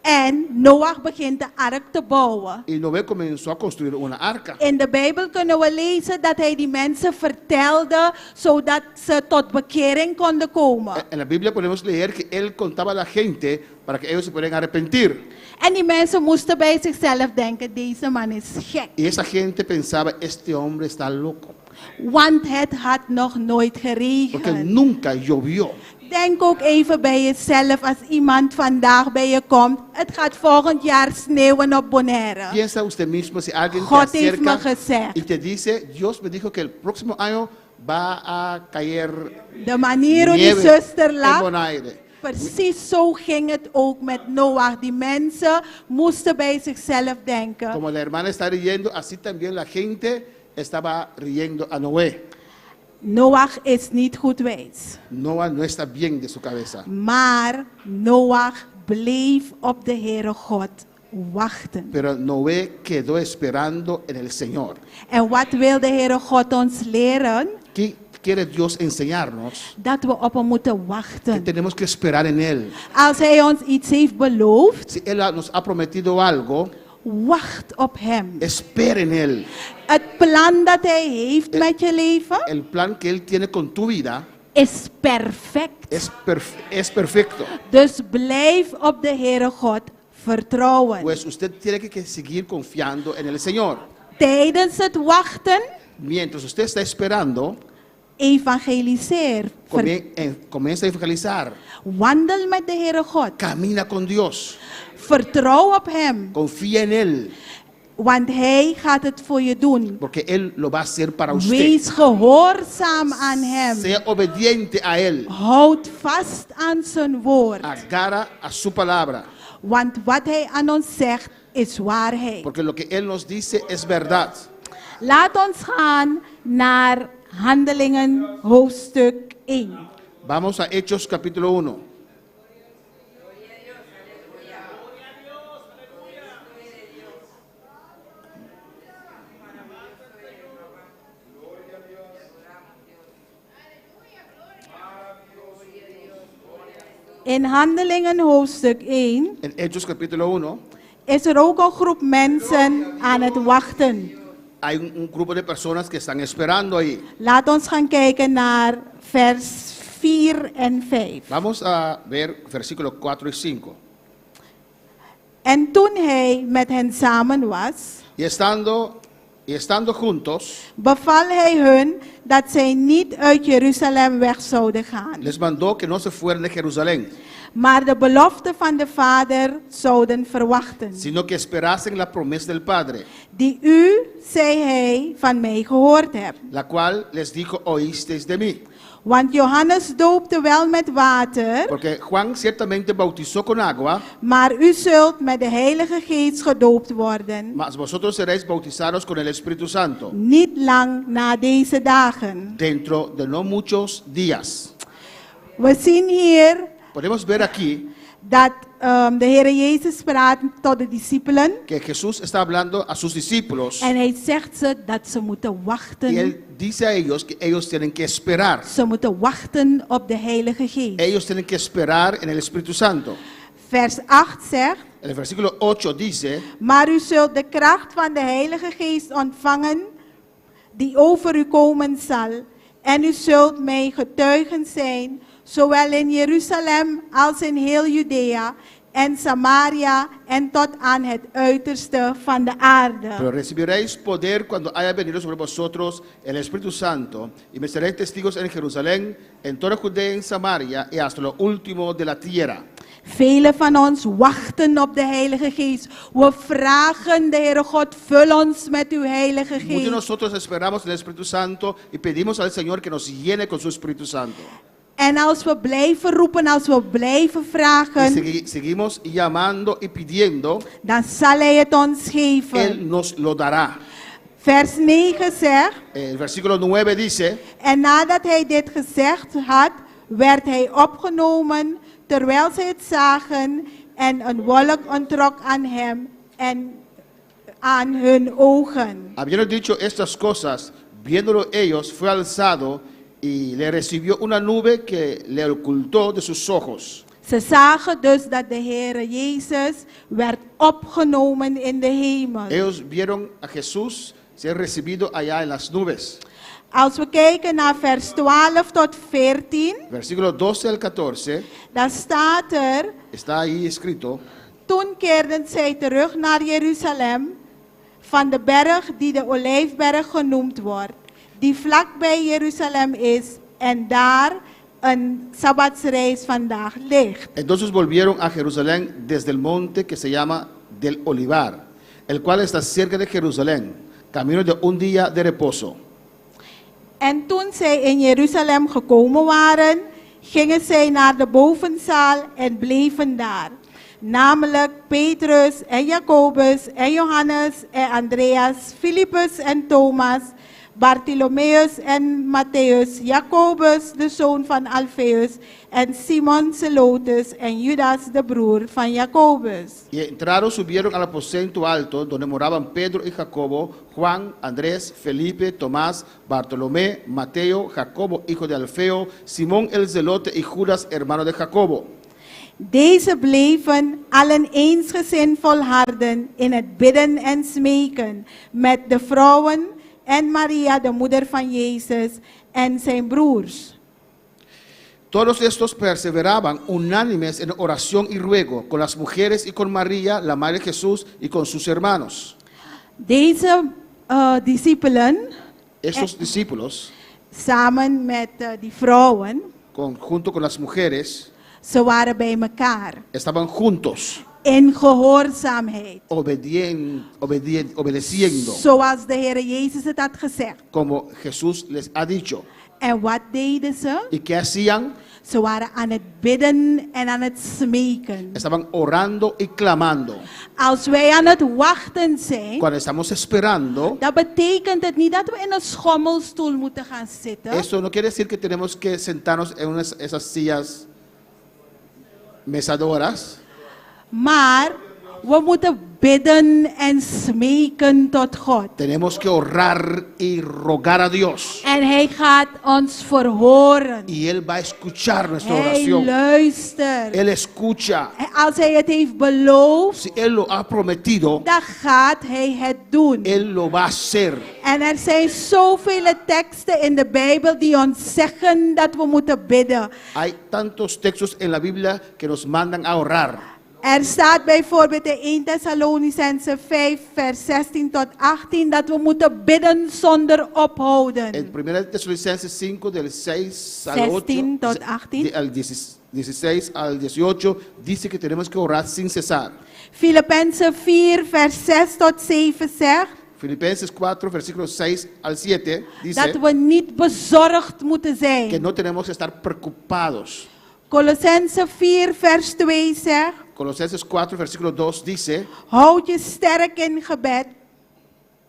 En Noach begint de ark te bouwen. Y Noé comenzó a construir una arca. In de Bijbel kunnen we lezen dat hij die mensen vertelde zodat ze tot bekering konden komen. En la Biblia podemos leer que él contaba a la gente para que ellos se pudieran arrepentir. En die mensen moesten bij zichzelf denken, deze man is gek. Y esa gente pensaba, este hombre está loco, Want het had nog nooit porque geregend. nunca llovió. Denk ook even bij jezelf als iemand vandaag bij je komt. Het gaat volgend jaar sneeuwen op Bonaire. Piensa usted mismo si alguien te God heeft me acerca gezegd. y te dice, Dios me dijo que el próximo año va a caer De manier hoe die nieve zuster en lag. Bonaire. Precies zo ging het ook met Noach. Die mensen moesten bij zichzelf denken. Como la hermana está riendo, así también la gente estaba riendo a Noé. Noach is niet goed wijs. Noah no está bien de su cabeza. Maar Noach bleef op de Heere God wachten. Pero Noé quedó esperando en el Señor. En wat wil de Heere God ons leren? ¿Qué quiere Dios enseñarnos? Dat we op hem moeten Que wachten. tenemos que esperar en Él. Als hij ons iets heeft beloofd, Si Él nos ha prometido algo, wacht op hem. espera en Él. Het plan dat hij heeft met je leven El plan que Él tiene con tu vida is perfect. es perfecto. Dus blijf op de Heere God vertrouwen. Pues usted tiene que seguir confiando en el Señor. Tijdens het wachten, Mientras usted está esperando, evangeliseer. comienza a evangelizar. Wandel met de Heere God. Camina con Dios. Vertrouw op hem. Confía en Él. Want hij gaat het voor je doen. Porque Él lo va a hacer para usted. Wees gehoorzaam aan hem. Sea obediente a Él. Houd vast aan zijn woord. Agarra a su palabra. Want wat hij aan ons zegt is waarheid. Porque lo que Él nos dice es verdad. Laat ons gaan naar Handelingen hoofdstuk 1. Vamos a Hechos capítulo 1. In Handelingen hoofdstuk 1 En Hechos capítulo 1 is er ook een groep mensen aan het wachten. hay un grupo de personas que están esperando ahí. Laat ons gaan kijken naar vers 4 en 5. Vamos a ver versículos 4 y 5. En toen hij met hen samen was, Y estando juntos, beval hij hun dat zij niet uit Jeruzalem weg zouden gaan, les mandó que no se fueran de Jerusalén, maar de belofte van de Vader zouden verwachten, sino que esperasen la promesa del Padre, die u, zei hij, van mij gehoord hebt. la cual les dijo, oísteis de mí. Want Johannes doopte wel met water, Porque Juan ciertamente bautizó con agua, maar u zult met de Heilige Geest gedoopt worden, mas vosotros seréis bautizados con el Espíritu Santo niet lang na deze dagen. dentro de no muchos días. We zien hier Podemos ver aquí dat de Heer Jezus praat tot de discipelen que Jesús está hablando a sus discípulos en hij zegt ze dat ze moeten y wachten. él dice a ellos que ellos tienen que esperar. Ze moeten wachten op de Heilige Geest. Ellos tienen que esperar en el Espíritu Santo. Vers 8 zegt, En el versículo 8 dice, maar u zult de kracht van de Heilige Geest ontvangen die over u komen zal. En u zult mij getuigen zijn, zowel in Jeruzalem als in heel Judea en Samaria en tot aan het uiterste van de aarde. pero recibiréis poder cuando haya venido sobre vosotros el Espíritu Santo y me seréis testigos en Jerusalén, en toda Judea, en Samaria y hasta lo último de la tierra. Velen van ons wachten op de Heilige Geest. We vragen de Heere God, vul ons met uw Heilige Muchos de Geest. nosotros esperamos en el Espíritu Santo y pedimos al Señor que nos llene con su Espíritu Santo. En als we blijven roepen, als we blijven Y vragen, seguimos llamando y pidiendo, dan zal Hij het ons Él geven. nos lo dará. Vers 9 zegt, El versículo 9 dice, en nadat hij dit gezegd had, werd hij opgenomen, terwijl zij het zagen, en een wolk ontrok aan hem en aan hun ogen. habiendo dicho estas cosas, viéndolo ellos, fue alzado y le recibió una nube que le ocultó de sus ojos. Ze zagen dus dat de Heere Jezus werd opgenomen in de hemel. Ellos vieron a Jesús ser recibido allá en las nubes. Als we kijken naar vers 12 tot 14, Versículo 12 al 14, dan staat er, está ahí escrito, toen keerden zij terug naar Jeruzalem, van de berg die de Olijfberg genoemd wordt, die vlakbij Jeruzalem is en daar een sabbatsreis vandaag ligt. entonces volvieron a Jerusalén desde el monte que se llama del Olivar, el cual está cerca de Jerusalén, camino de un día de reposo. En toen zij in Jeruzalem gekomen waren, gingen zij naar de bovenzaal en bleven daar. Namelijk Petrus en Jacobus en Johannes en Andreas, Filippus en Thomas, Bartholomeus en Matthäus, Jacobus de zoon van Alfeus en Simon Zelotes en Judas de broer van Jacobus. Y entraron, subieron al aposento alto, donde moraban Pedro y Jacobo, Juan, Andrés, Felipe, Tomás, Bartolomé, Mateo, Jacobo, hijo de Alfeo, Simón el Zelote y Judas, hermano de Jacobo. Deze bleven allen eensgezind volharden in het bidden en smeken met de vrouwen en Maria, de moeder van Jezus, en zijn broers. Todos estos perseveraban unánimes en oración y ruego con las mujeres y con María, la madre de Jesús, y con sus hermanos. Deze discipelen, Estos discípulos, samen met die vrouwen, junto con las mujeres, ze waren bij elkaar estaban juntos, in gehoorzaamheid. obedeciendo, Zoals de Heer Jezus het had gezegd. como Jesús les ha dicho. En wat deden ze? ¿Y qué hacían? Ze waren aan het bidden en aan het smeken. Estaban orando y clamando. Als wij aan het wachten zijn, Cuando estamos esperando, dat betekent het niet dat we in een schommelstoel moeten gaan zitten. eso no quiere decir que tenemos que sentarnos en esas sillas mesadoras, Maar We moeten bidden en smeken tot God. Tenemos que orar y rogar a Dios. En Hij gaat ons verhoren. Y Él va a escuchar nuestra Hij oración. luistert. Él escucha. Als Hij het heeft beloofd, Si Él lo ha prometido, dan gaat Hij het doen. Él lo va a hacer. En er zijn zoveel teksten in de Bijbel die ons zeggen dat we moeten bidden. Hay tantos textos en la Biblia que nos mandan a orar. Er staat bijvoorbeeld in 1 Thessalonicense 5 vers 16 tot 18 dat we moeten bidden zonder ophouden. En 1 Tesalonicenses 5 del 6 al 8, 16 tot 18. al 16 al 18, dice que tenemos que orar sin cesar. Filippenzen 4 vers 6 tot 7 zegt Filipenses 4, versículos 6 al 7, dat dice we niet bezorgd moeten que zijn. no tenemos que estar preocupados. Colossense 4 vers 2 zegt, Colosenses 4, versículo 2 dice, houd je sterk in gebed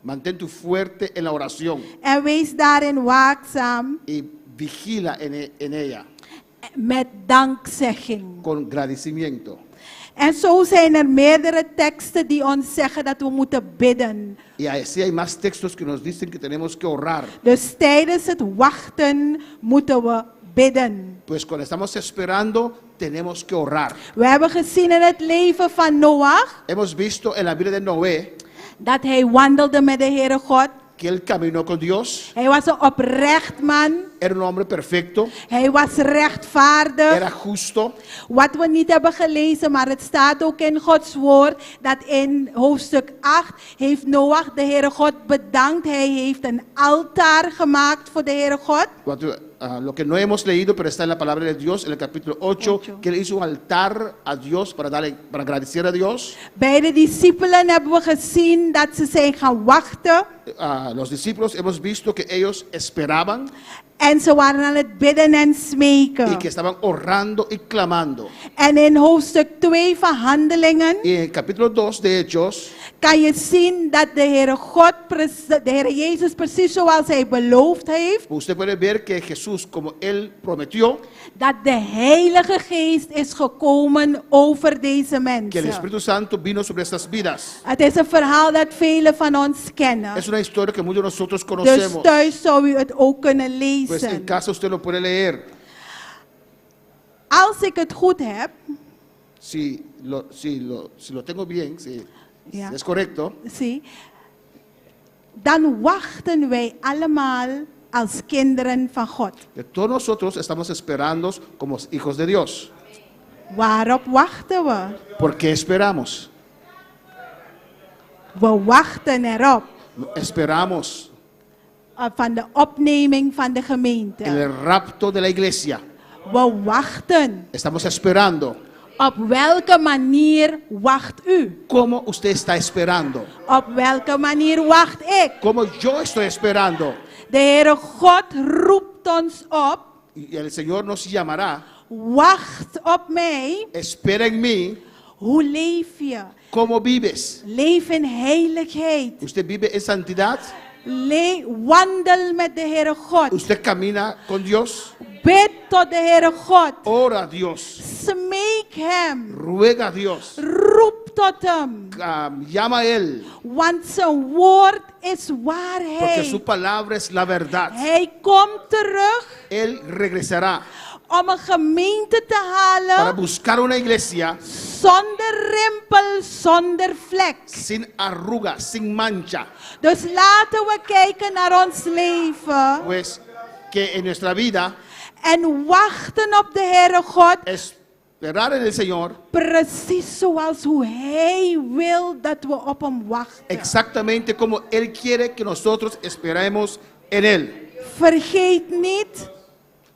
mantén tu fuerte en la oración en wees daarin waakzaam y vigila en ella met dankzegging. con agradecimiento. En zo zijn er meerdere teksten die ons zeggen dat we moeten bidden. Y así hay más textos que nos dicen que tenemos que orar. Dus tijdens het wachten moeten we bidden. Pues cuando estamos esperando, tenemos que orar. We hebben gezien in het leven van Noach Hemos visto en la vida de Noé dat hij wandelde met de Heere God. que él caminó con Dios, Hij was een oprecht man. era un hombre perfecto, Hij was rechtvaardig. era justo. Wat we niet hebben gelezen, maar het staat ook in Gods woord, dat in hoofdstuk 8 heeft Noach de Heere God bedankt. Hij heeft een altaar gemaakt voor de Heere God. Lo que no hemos leído, pero está en la palabra de Dios, en el capítulo 8, que él hizo un altar a Dios para agradecer a Dios. Bij de discipelen hebben we gezien dat ze zijn gaan wachten. Los discípulos hemos visto que ellos esperaban En ze waren aan het bidden en y smeken. que estaban orando y clamando. En in hoofdstuk 2 van Handelingen Y en el capítulo 2 de Hechos kan je zien dat de Heere God, de Heere Jezus precies zoals Hij beloofd heeft, usted puede ver que Jesús, como él prometió, dat de Heilige Geest is gekomen over deze que el mensen. Espíritu Santo vino sobre estas vidas. Het is een verhaal dat velen van ons kennen. Es una historia que muchos de nosotros Dus conocemos. thuis zou u het ook kunnen Pues en lezen. casa usted lo puede leer. Als ik het goed heb, Si lo tengo bien, si Ja. es correcto, zie, dan wachten wij allemaal als kinderen van God. que todos nosotros estamos esperando como hijos de Dios. Waarop wachten we? ¿Por qué esperamos? We wachten erop. Esperamos Van de opneming van de en gemeente. el rapto de la iglesia. We wachten. Estamos esperando. Op welke manier wacht u? ¿Cómo usted está esperando? Op welke manier wacht ik? ¿Cómo yo estoy esperando? De Heere God roept ons op. Y el Señor nos llamará. Wacht op mij. Espera en mí. Hoe leef je? ¿Cómo vives? Leef in heiligheid. ¿Usted vive en santidad? Wandel met de Heere God. ¿Usted camina con Dios? Bid tot de Heere God. Ora a Dios. Smeek Hem. Ruega a Dios. Roep tot Hem. Llama a Él. Want zijn woord is Porque waarheid. su palabra es la verdad. Hij komt terug Él regresará om een gemeente te para halen buscar una iglesia zonder rimpel, zonder vlek. sin arruga, sin mancha. Dus laten we kijken naar ons leven Pues que en nuestra vida en wachten op de Heere God, esperar en el Señor precies zoals hoe Hij wil dat we op Hem wachten. exactamente como Él quiere que nosotros esperemos en Él. Vergeet niet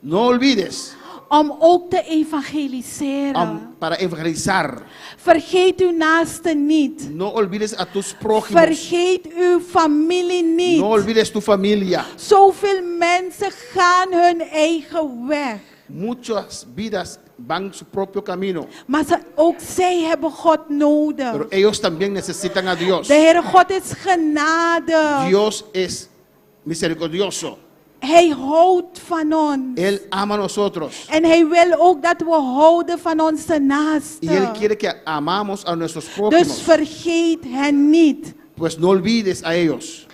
No olvides om ook te evangeliseren. para evangelizar. Vergeet uw naaste niet. No olvides a tus prójimos. Vergeet uw familie niet. No olvides tu familia. Zoveel mensen gaan hun eigen weg. Muchas vidas van su propio camino, Maar ook zij hebben God nodig. pero ellos también necesitan a Dios. De Heere God is genade. Dios es misericordioso. Hij houdt van ons. Él ama a nosotros. En hij wil ook dat we houden van onze naasten. Y Él quiere que amamos a nuestros Dus prójimos. vergeet hen niet. Pues no olvides a ellos.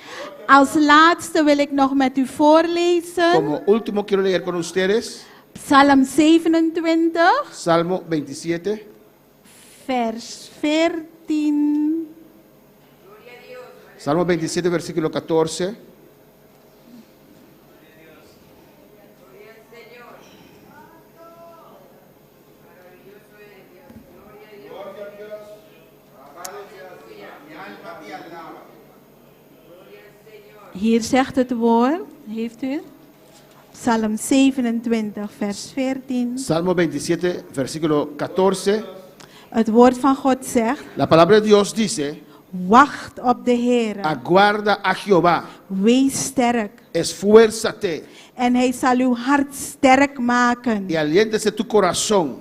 Als laatste wil ik nog met u voorlezen. Como último quiero leer con ustedes Psalm 27, Salmo 27, vers 14. Salmo 27, versículo 14. Hier zegt het woord, heeft u? Psalm 27, vers 14. Salmo 27, versículo 14. Het woord van God zegt, La palabra de Dios dice, wacht op de Heer, aguarda a Jehová, wees sterk. esfuérzate En hij zal uw hart sterk maken. y aliéntese tu corazón.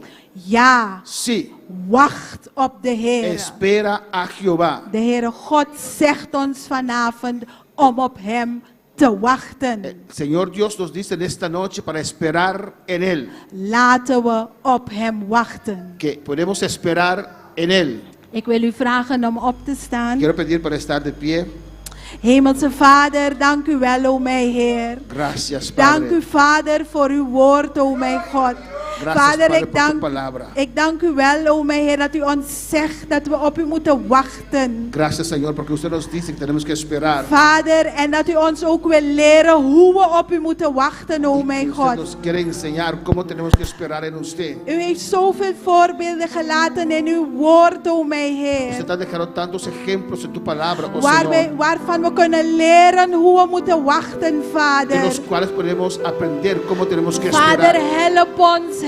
Ja, Sí, wacht op de Heer. espera a Jehová. De Heere God zegt ons vanavond om op hem te wachten. El Señor Dios nos dice en esta noche para esperar en Él, Laten we op hem wachten. que podemos esperar en Él. Ik wil u vragen om op te staan. Quiero pedir para estar de pie. Hemelse Vader, dank u wel, o mijn Heer. Gracias, Dank Padre. u, Vader, voor uw woord, o mijn God. Gracias, Vader, Padre, ik por tu dank, palabra. ik dank u wel, o mijn Heer, dat u ons zegt dat we op u moeten wachten. Gracias, Señor, porque usted nos dice que tenemos que esperar. Vader, en dat u ons ook wil leren hoe we op u moeten wachten, o Y que mijn usted God. nos quiere enseñar cómo tenemos que esperar en usted. U heeft zoveel voorbeelden gelaten in uw woord, o mijn Heer. Usted ha dejado tantos ejemplos en tu palabra, oh Señor, Waarvan we kunnen leren hoe we moeten wachten, en Vader. los cuales podemos aprender cómo tenemos que Vader, esperar. help ons,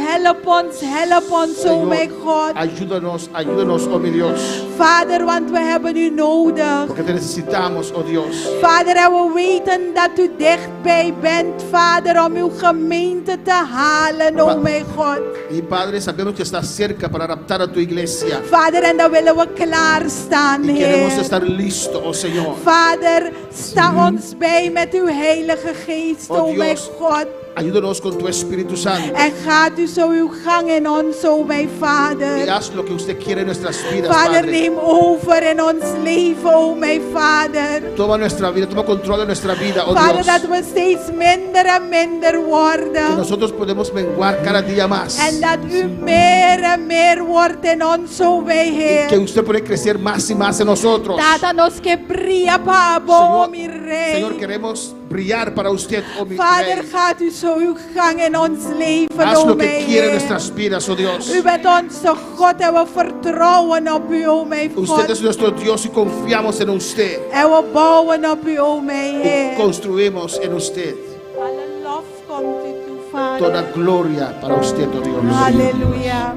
o mijn God. Ayúdanos, ayúdanos, oh mi Dios, Vader, want we hebben u nodig. porque te necesitamos, oh Dios. Vader, en we weten dat u dichtbij bent, Vader, om uw gemeente te halen, o mijn God. Y Padre, sabemos que estás cerca para adaptar a tu iglesia. Vader, en dan willen we klaarstaan, Y queremos Heer. estar listos, oh Señor. Vader, sta ons bij met uw Heilige Geest, Oh o mijn Dios. God. Ayúdanos con tu Espíritu Santo. En gaat u zo uw gang in ons, o mijn Y Vader. haz lo que usted quiere en nuestras vidas, Vader, Padre. neem over in ons leven, o mijn Vader. Toma nuestra vida, toma control de nuestra vida, oh Vader, Dios. dat we steeds minder en minder Que worden. nosotros podemos menguar cada día más. En dat u meer en meer wordt in ons, o mijn Y Heer. que usted puede crecer más y más en nosotros. Tata nos que brilla pa bo, mi rey. Señor, queremos brillar para usted, oh mi Vader, Rey. gaat u zo uw gang in ons leven, Haz o lo mijn que quiere en Heer. nuestras vidas, oh Dios. U bent onze God en we vertrouwen op u, o mijn Usted es God. nuestro Dios y confiamos en usted. En we bouwen op u, o mijn Y Heer. construimos en usted. Alle lof komt u toe, Vader. Toda gloria para usted, oh Dios. Halleluja.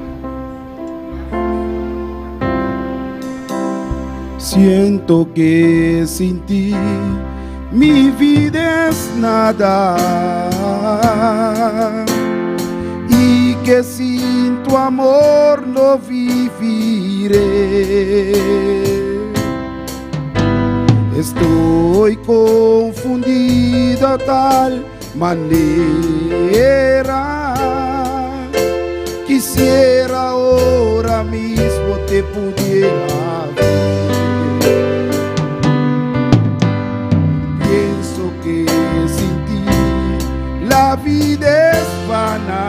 Siento que sin ti mi vida es nada y que sin tu amor no viviré. Estoy confundido de tal manera. Quisiera ahora mismo te pudiera ver. Pienso que sin ti la vida es vana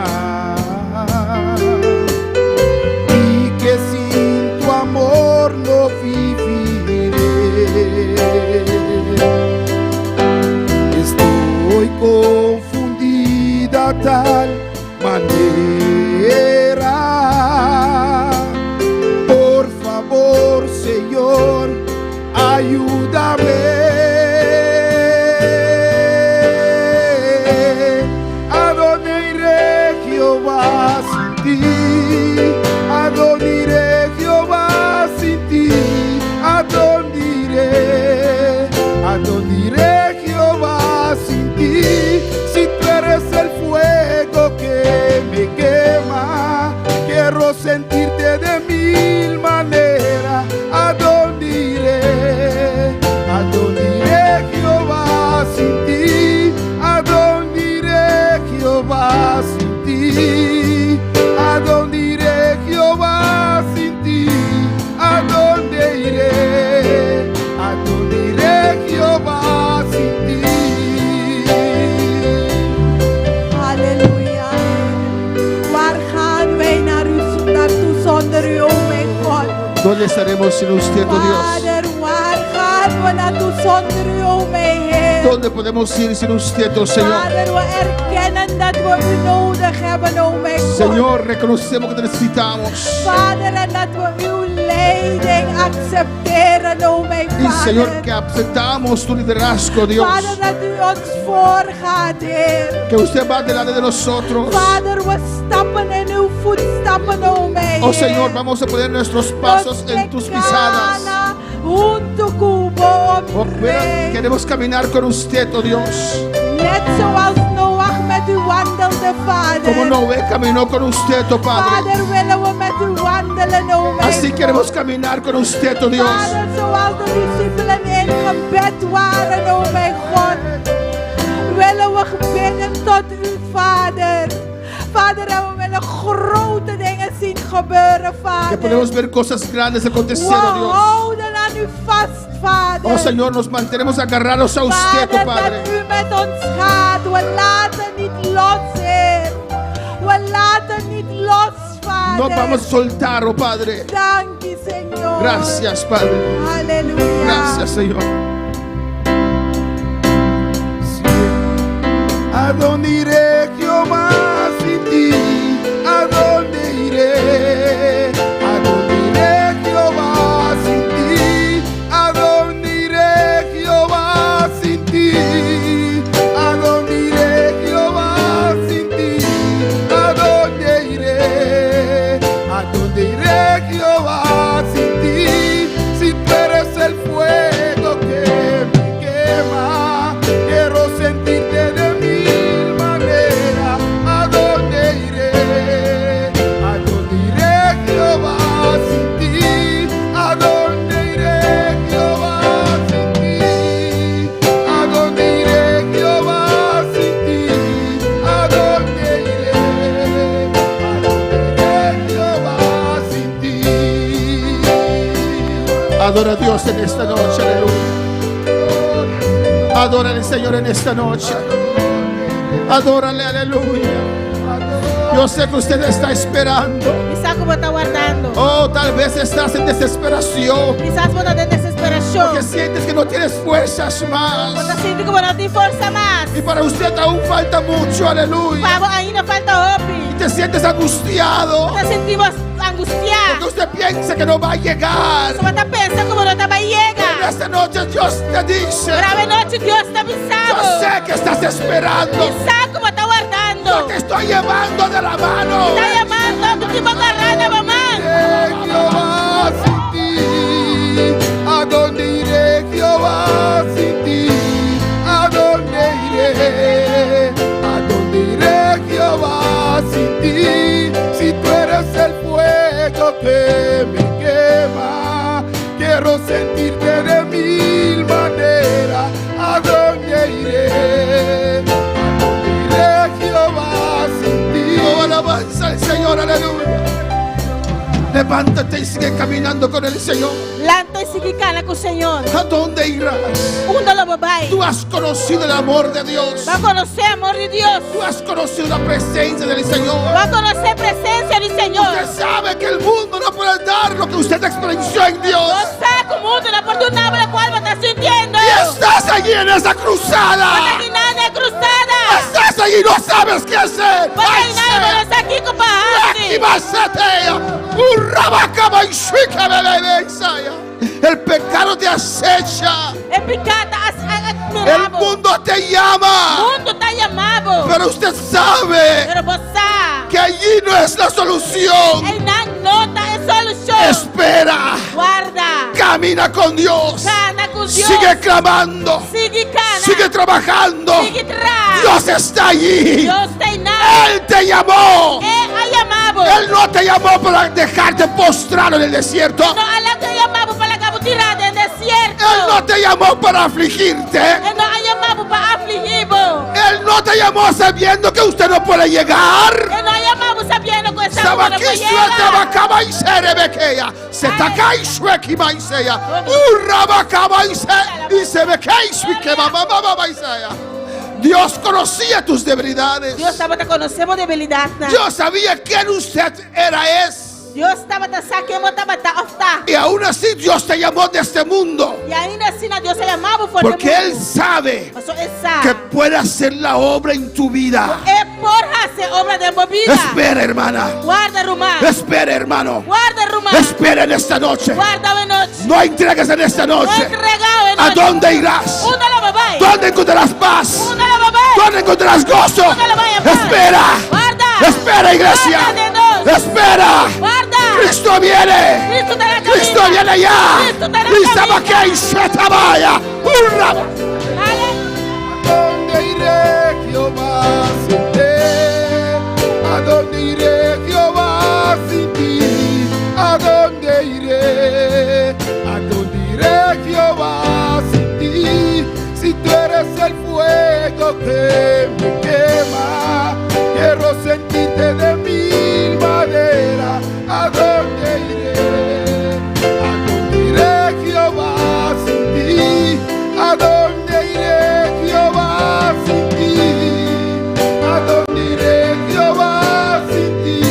y que sin tu amor no viviré. Estoy confundida tal manera. Por favor, Señor, ayúdame. ¿A dónde iré, Jehová, sin ti? ¿A dónde iré, Jehová, sin ti? ¿A dónde iré? ¿A dónde iré, Jehová, sin ti? Si tú eres el fuego que ¿Dónde estaremos sin usted, oh Dios? Vader, waar gaan we naartoe zonder u, o mijn Heer? ¿Dónde podemos ir sin usted, oh Señor? Vader, we erkennen dat we u nodig hebben, o mijn God. Señor, reconocemos que te necesitamos. Vader, en dat we uw leiding accepteren, o mijn Y Señor, Vader. que aceptamos tu liderazgo, Dios. Vader, dat u ons voorgaat, Heer. Que usted va delante de nosotros. Vader, we stappen in uw voetstappen, o mijn Oh Heer. Señor, vamos a poner nuestros pasos en tus pisadas. Oh, queremos caminar con usted, oh Dios. Net zoals Noach met u wandelde, Como Vader. Noé caminó con usted, oh Padre. Vader, willen we met u wandelen, o mijn Así God. queremos caminar con usted, oh Dios. Vader, zoals de discipelen in gebed waren, o mijn God. Willen we bidden tot u, Vader. Vader, en we willen grote dingen zien gebeuren, Que Vader. podemos ver cosas grandes acontecer, We oh Dios. houden aan u vast, Vader. Oh Señor, nos mantenemos agarrados a usted, Vader, oh Padre. dat u met ons gaat. We laten niet los, Heer. We laten niet los, Vader. No vamos a soltar, oh Padre. Dank u, Señor. Gracias, Padre. Aleluya. Gracias, Señor. ¿A dónde iré, Jehová, sin ti? ¿A dónde iré? ¿A dónde iré, Jehová, sin ti? ¿A dónde iré, Jehová, sin ti? ¿A dónde iré, Jehová, sin ti? ¿A dónde iré? ¿A dónde iré, Jehová, sin ti? Si tú eres el fuego que me quema, quiero sentirte de mil maneras. ¿A dónde iré? ¿A dónde iré, Jehová, sin ti? ¿A dónde iré, Jehová, sin ti? ¿A dónde iré, Jehová, sin ti? ¿A dónde iré? ¿A dónde iré, Jehová, sin ti? Adora a Dios en esta noche, aleluya. Adora al Señor en esta noche. Adórale, aleluya. Yo sé que usted está esperando. Quizás como está guardando. Oh, tal vez estás en desesperación. Quizás vos estás en desesperación. Porque sientes que no tienes fuerzas más. Vos sientes como no tienes fuerza más. Y para usted aún falta mucho, aleluya. Para vos ainda falta Y hope. te sientes angustiado. Te sentimos angustiados. Porque usted piensa que no va a llegar. Você está pensando como no estaba En llega. esta noche Dios te dice: Grave noche Dios está yo avisando. sé que estás esperando. Quizás como está Yo guardando. te estoy llevando de la mano. Está llamando, tu tipo agarrando, mamá. Jehová, sin ti. ¿A dónde iré, Jehová, sin ti? ¿A dónde iré? ¿A dónde iré, Jehová, sin ti? Si tú eres el fuego que me quema, quiero sentirte de mil maneras. ¿A dónde iré? ¿A dónde iré, Jehová, sin ti? Oh, alabanza al Señor, aleluya. Levántate y sigue caminando con el Señor. Lanta y sigue cana con el Señor. ¿A dónde irás? Uno lo babai. Tú has conocido el amor de Dios. Va a conocer amor de Dios. Tú has conocido la presencia del Señor. Va a conocer presencia del Señor. Usted sabe que el mundo no puede dar lo que usted experienció en Dios. No sabe cómo mundo la oportunidad por la cual me está sintiendo. Y estás allí en esa cruzada. Para que nada es cruzada. Estás allí y no sabes qué hacer. Para Ay, que nada Señor. está aquí con Aquí vas a tener. Urrabacaba y shuika, bebé, Isaya. El pecado te acecha. El pecado El mundo te llama. El mundo está llamado. Pero usted sabe Pero vos sabes. que allí no es la solución. El nota es solución. Espera. Guarda. Camina con Dios. Cana con Dios. Sigue clamando. Sigue cana. Sigue trabajando. Sigue tras. Dios está allí. Dios te nada. Él te llamó. Él ha llamado. Él no te llamó para dejarte postrado en el desierto. No, Él te llamado para la cabutina del desierto. Él no te llamó para afligirte. Él no ha llamado para afligirlo. Él no te llamó sabiendo que usted no puede llegar. Él no ha llamado sabiendo que esa mujer no puede Sabakiswa llegar. tabakaba y serebekeya. Setakai ki maiseya. Urrabakaba y sebekei que mamá Isaya. Dios conocía tus debilidades. Dios sabe que conocemos debilidad. Dios sabía quién usted es. Dios tabata sake mo tabata ofta. Y aún así Dios te llamó de este mundo. E ainda assim Deus se chamava por Porque Él sabe Mas ele que sabe. puede hacer la obra en tu vida. É por fazer obra de movida. Espera, hermana. Guarda rumá. Espera, hermano. Guarda rumá. Espera en esta noche. Guarda a noite. No entregues en esta Não noche. entregar a ¿A noite. dónde irás? Onde ela vai? ¿Dónde encontrarás paz? Onde ela vai? ¿Dónde encontrarás gozo? Onde ela vai? Espera. Guarda. Espera, iglesia. Guarda de Deus. Espera. Guarda. Cristo viene. Cristo está na Cristo caminha. viene ya. Cristo está na Lisa caminha. Mackay, Shetabaya. Hurra. Ale- ¿A dónde iré, Jehová, sin ti? ¿A dónde iré, Jehová, sin ti? ¿A dónde iré? ¿A dónde iré, Jehová, sin ti? Si tú eres el fuego que me quema, quiero sentirte de mil maneras. ¿A dónde iré? ¿A dónde iré, Jehová, sin ti? ¿A dónde iré, Jehová, sin ti? ¿A dónde iré, Jehová, sin ti?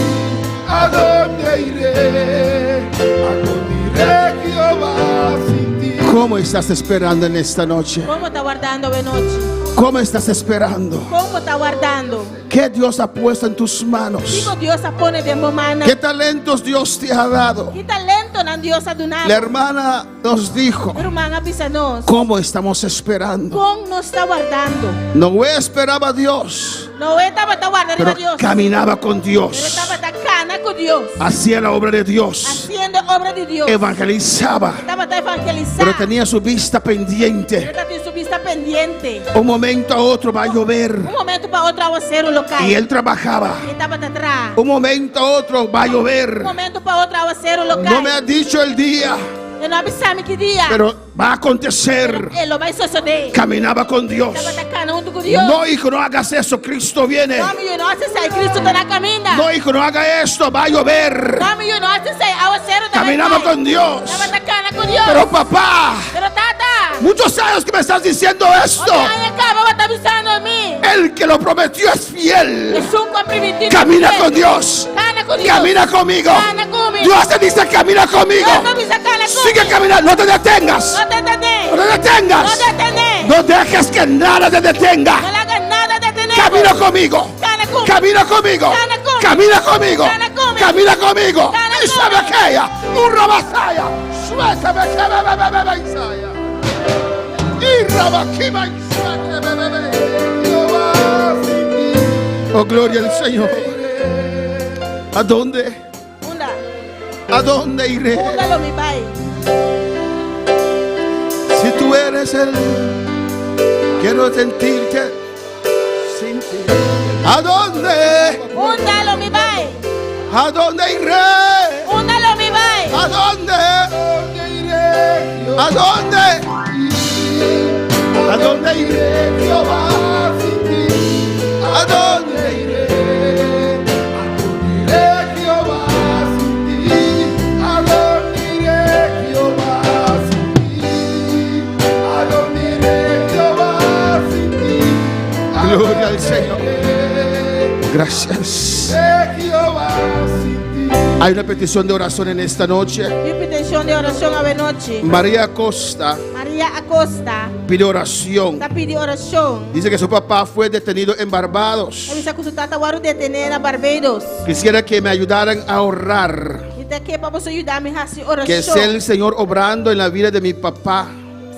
¿A dónde iré? ¿A dónde iré, Jehová, sin ti? ¿Cómo estás esperando en esta noche? Como está guardando a noite? ¿Cómo estás esperando? Como está guardando? ¿Qué Dios ha puesto en tus manos? Digo Deus a pone de momana. ¿Qué talentos Dios te ha dado? Que talento na Deus a do La nada. hermana nos dijo, Irmã, avisa nós. ¿cómo estamos esperando? Como nos está guardando? Noé esperaba a Dios, Não estava guardando pero a Deus. caminaba con Ele Dios. estava da cana com Deus. Hacía la obra de Dios, Haciendo obra de Deus. evangelizaba, Estava a evangelizar. pero tenía su vista Ele pendiente. está tendo su vista pendiente. Un momento a otro va a llover Momento para outro aguaceiro local. y él trabajaba. Ele estava atrás. Un momento a otro va a llover. Momento para outro aguaceiro local. No me ha dicho el día, Eu não avisamos que dia. pero va a acontecer. Ele vai suceder. Caminaba con Dios. Estava da cana junto com Deus. No, hijo, no hagas eso, Cristo viene. Não, meu irmão, se sai, Cristo está na caminha. No, hijo, no haga esto, va a llover. Não, meu irmão, se sai, aguaceiro está Caminaba con Dios. Estava da cana com Deus. Pero papá, Pero tata. muchos años que me estás diciendo esto. Olha, acaba, vai estar avisando a mim. El que lo prometió es fiel. Es un comprometido. Camina con Dios. Cana con Dios. Camina conmigo. Cana conmigo. Dios te dice, camina conmigo. Dios te dice, cana conmigo. Sigue caminando, no te detengas. No te detenés. No te detengas. No te detenés. No dejes que nada te detenga. No le hagas nada de detener. Camina conmigo. Cana conmigo. Camina conmigo. Cana conmigo. Camina conmigo. Cana conmigo. Camina conmigo. Cana Y sabe conmigo. aquella. Un rabasaya. Suéltame que bebe Isaya. Y rabaquiba Isaya. Jehová, sin ti. Oh, gloria al Señor. ¿A dónde? Unda. ¿A dónde iré? Unda lo mi pai. Si tú eres Él, quiero sentirte sin ti. ¿A dónde? Unda lo mi pai. ¿A dónde iré? Unda lo mi pai. ¿A dónde? ¿Dónde iré, Jehová? ¿A dónde? ¿A dónde iré? Jehová, sin ti? ¿A dónde iré? ¿A dónde iré, Jehová, sin ti? ¿A dónde iré, Jehová, sin ti? ¿A dónde iré, Jehová, sin ti? Gloria al Señor. Gracias. De Jehová, sin ti. Hay una petición de oración en esta noche. Mi petición de oración a noche. María Acosta María Acosta pide oración. está pidiendo oración. Dice que su papá fue detenido en Barbados. Avisa que su tata guarda detener a Barbados. Quisiera que me ayudaran a ahorrar. E daqui para você ajudar-me a fazer Que sea oração. el Señor obrando en la vida de mi papá.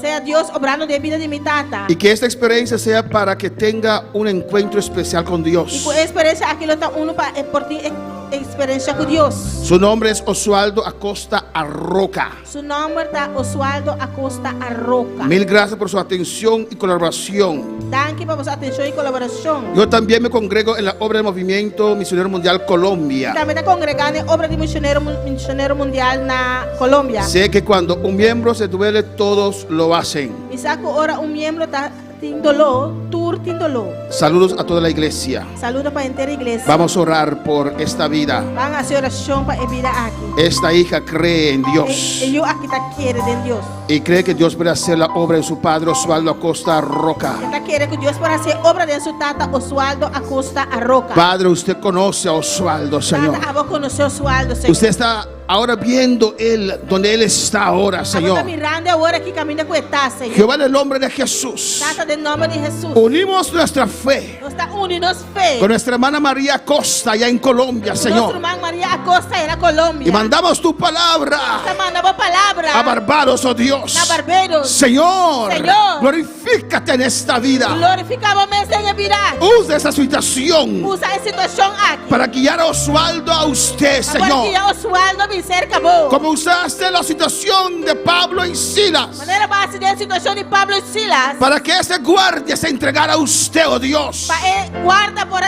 Seja Deus obrando de vida de mi tata. Y que esta experiencia sea para que tenga un encuentro especial con E Dios. com experiência aquilo está uno para por ti experiência com Deus. Su nombre es Oswaldo Acosta Arroca. Su nome está Oswaldo Acosta Arroca. Mil gracias por su atención y colaboración. Danke para sua atenção e colaboração. Yo también me congrego en la obra del Movimiento Misionero Mundial Colombia. Também está congregando em obra de missionário mundial na Colômbia. Sé que cuando un miembro se duele, todos lo hacen. E sabe que ora membro está ting dolor, tur ting dolor. Saludos a toda la iglesia. Saludo para entera iglesia. Vamos a orar por esta vida. Van a hacer oración para vida aquí. Esta hija cree en Dios Ellos aquí te quieren de Dios. y cree que Dios puede hacer la obra en su padre Osvaldo Acosta Roca. Esta quiere que Dios pueda hacer obra de su tata Osvaldo Acosta Arroca. Padre, usted conoce a Osvaldo, Señor. Tata, a vos conoció Osvaldo, Señor. Usted está ahora viendo él donde él está ahora, Está Señor. mirando ahora aquí camina con esta, Señor. Jehová, en el nombre de Jesús, Tata, del nombre de Jesús. unimos nuestra fe Nos está unidos fe. con nuestra hermana María Acosta allá en Colombia, Nuestra Señor. hermana María Acosta era Colombia. Y mandamos tu palabra Te mandamos palabra a Barbados, oh Dios. a Barbados. Señor, Señor. glorifícate en esta vida. Glorificamos en el vida. Usa esa situación Usa esa situación aquí. para guiar a Osvaldo a usted, Para Señor. que Osvaldo me cerca vos. Como usaste la situación de Pablo y Silas, Manera base de la situación de Pablo y Silas. para que ese guardia se entregara a usted, oh Dios. Para guarda por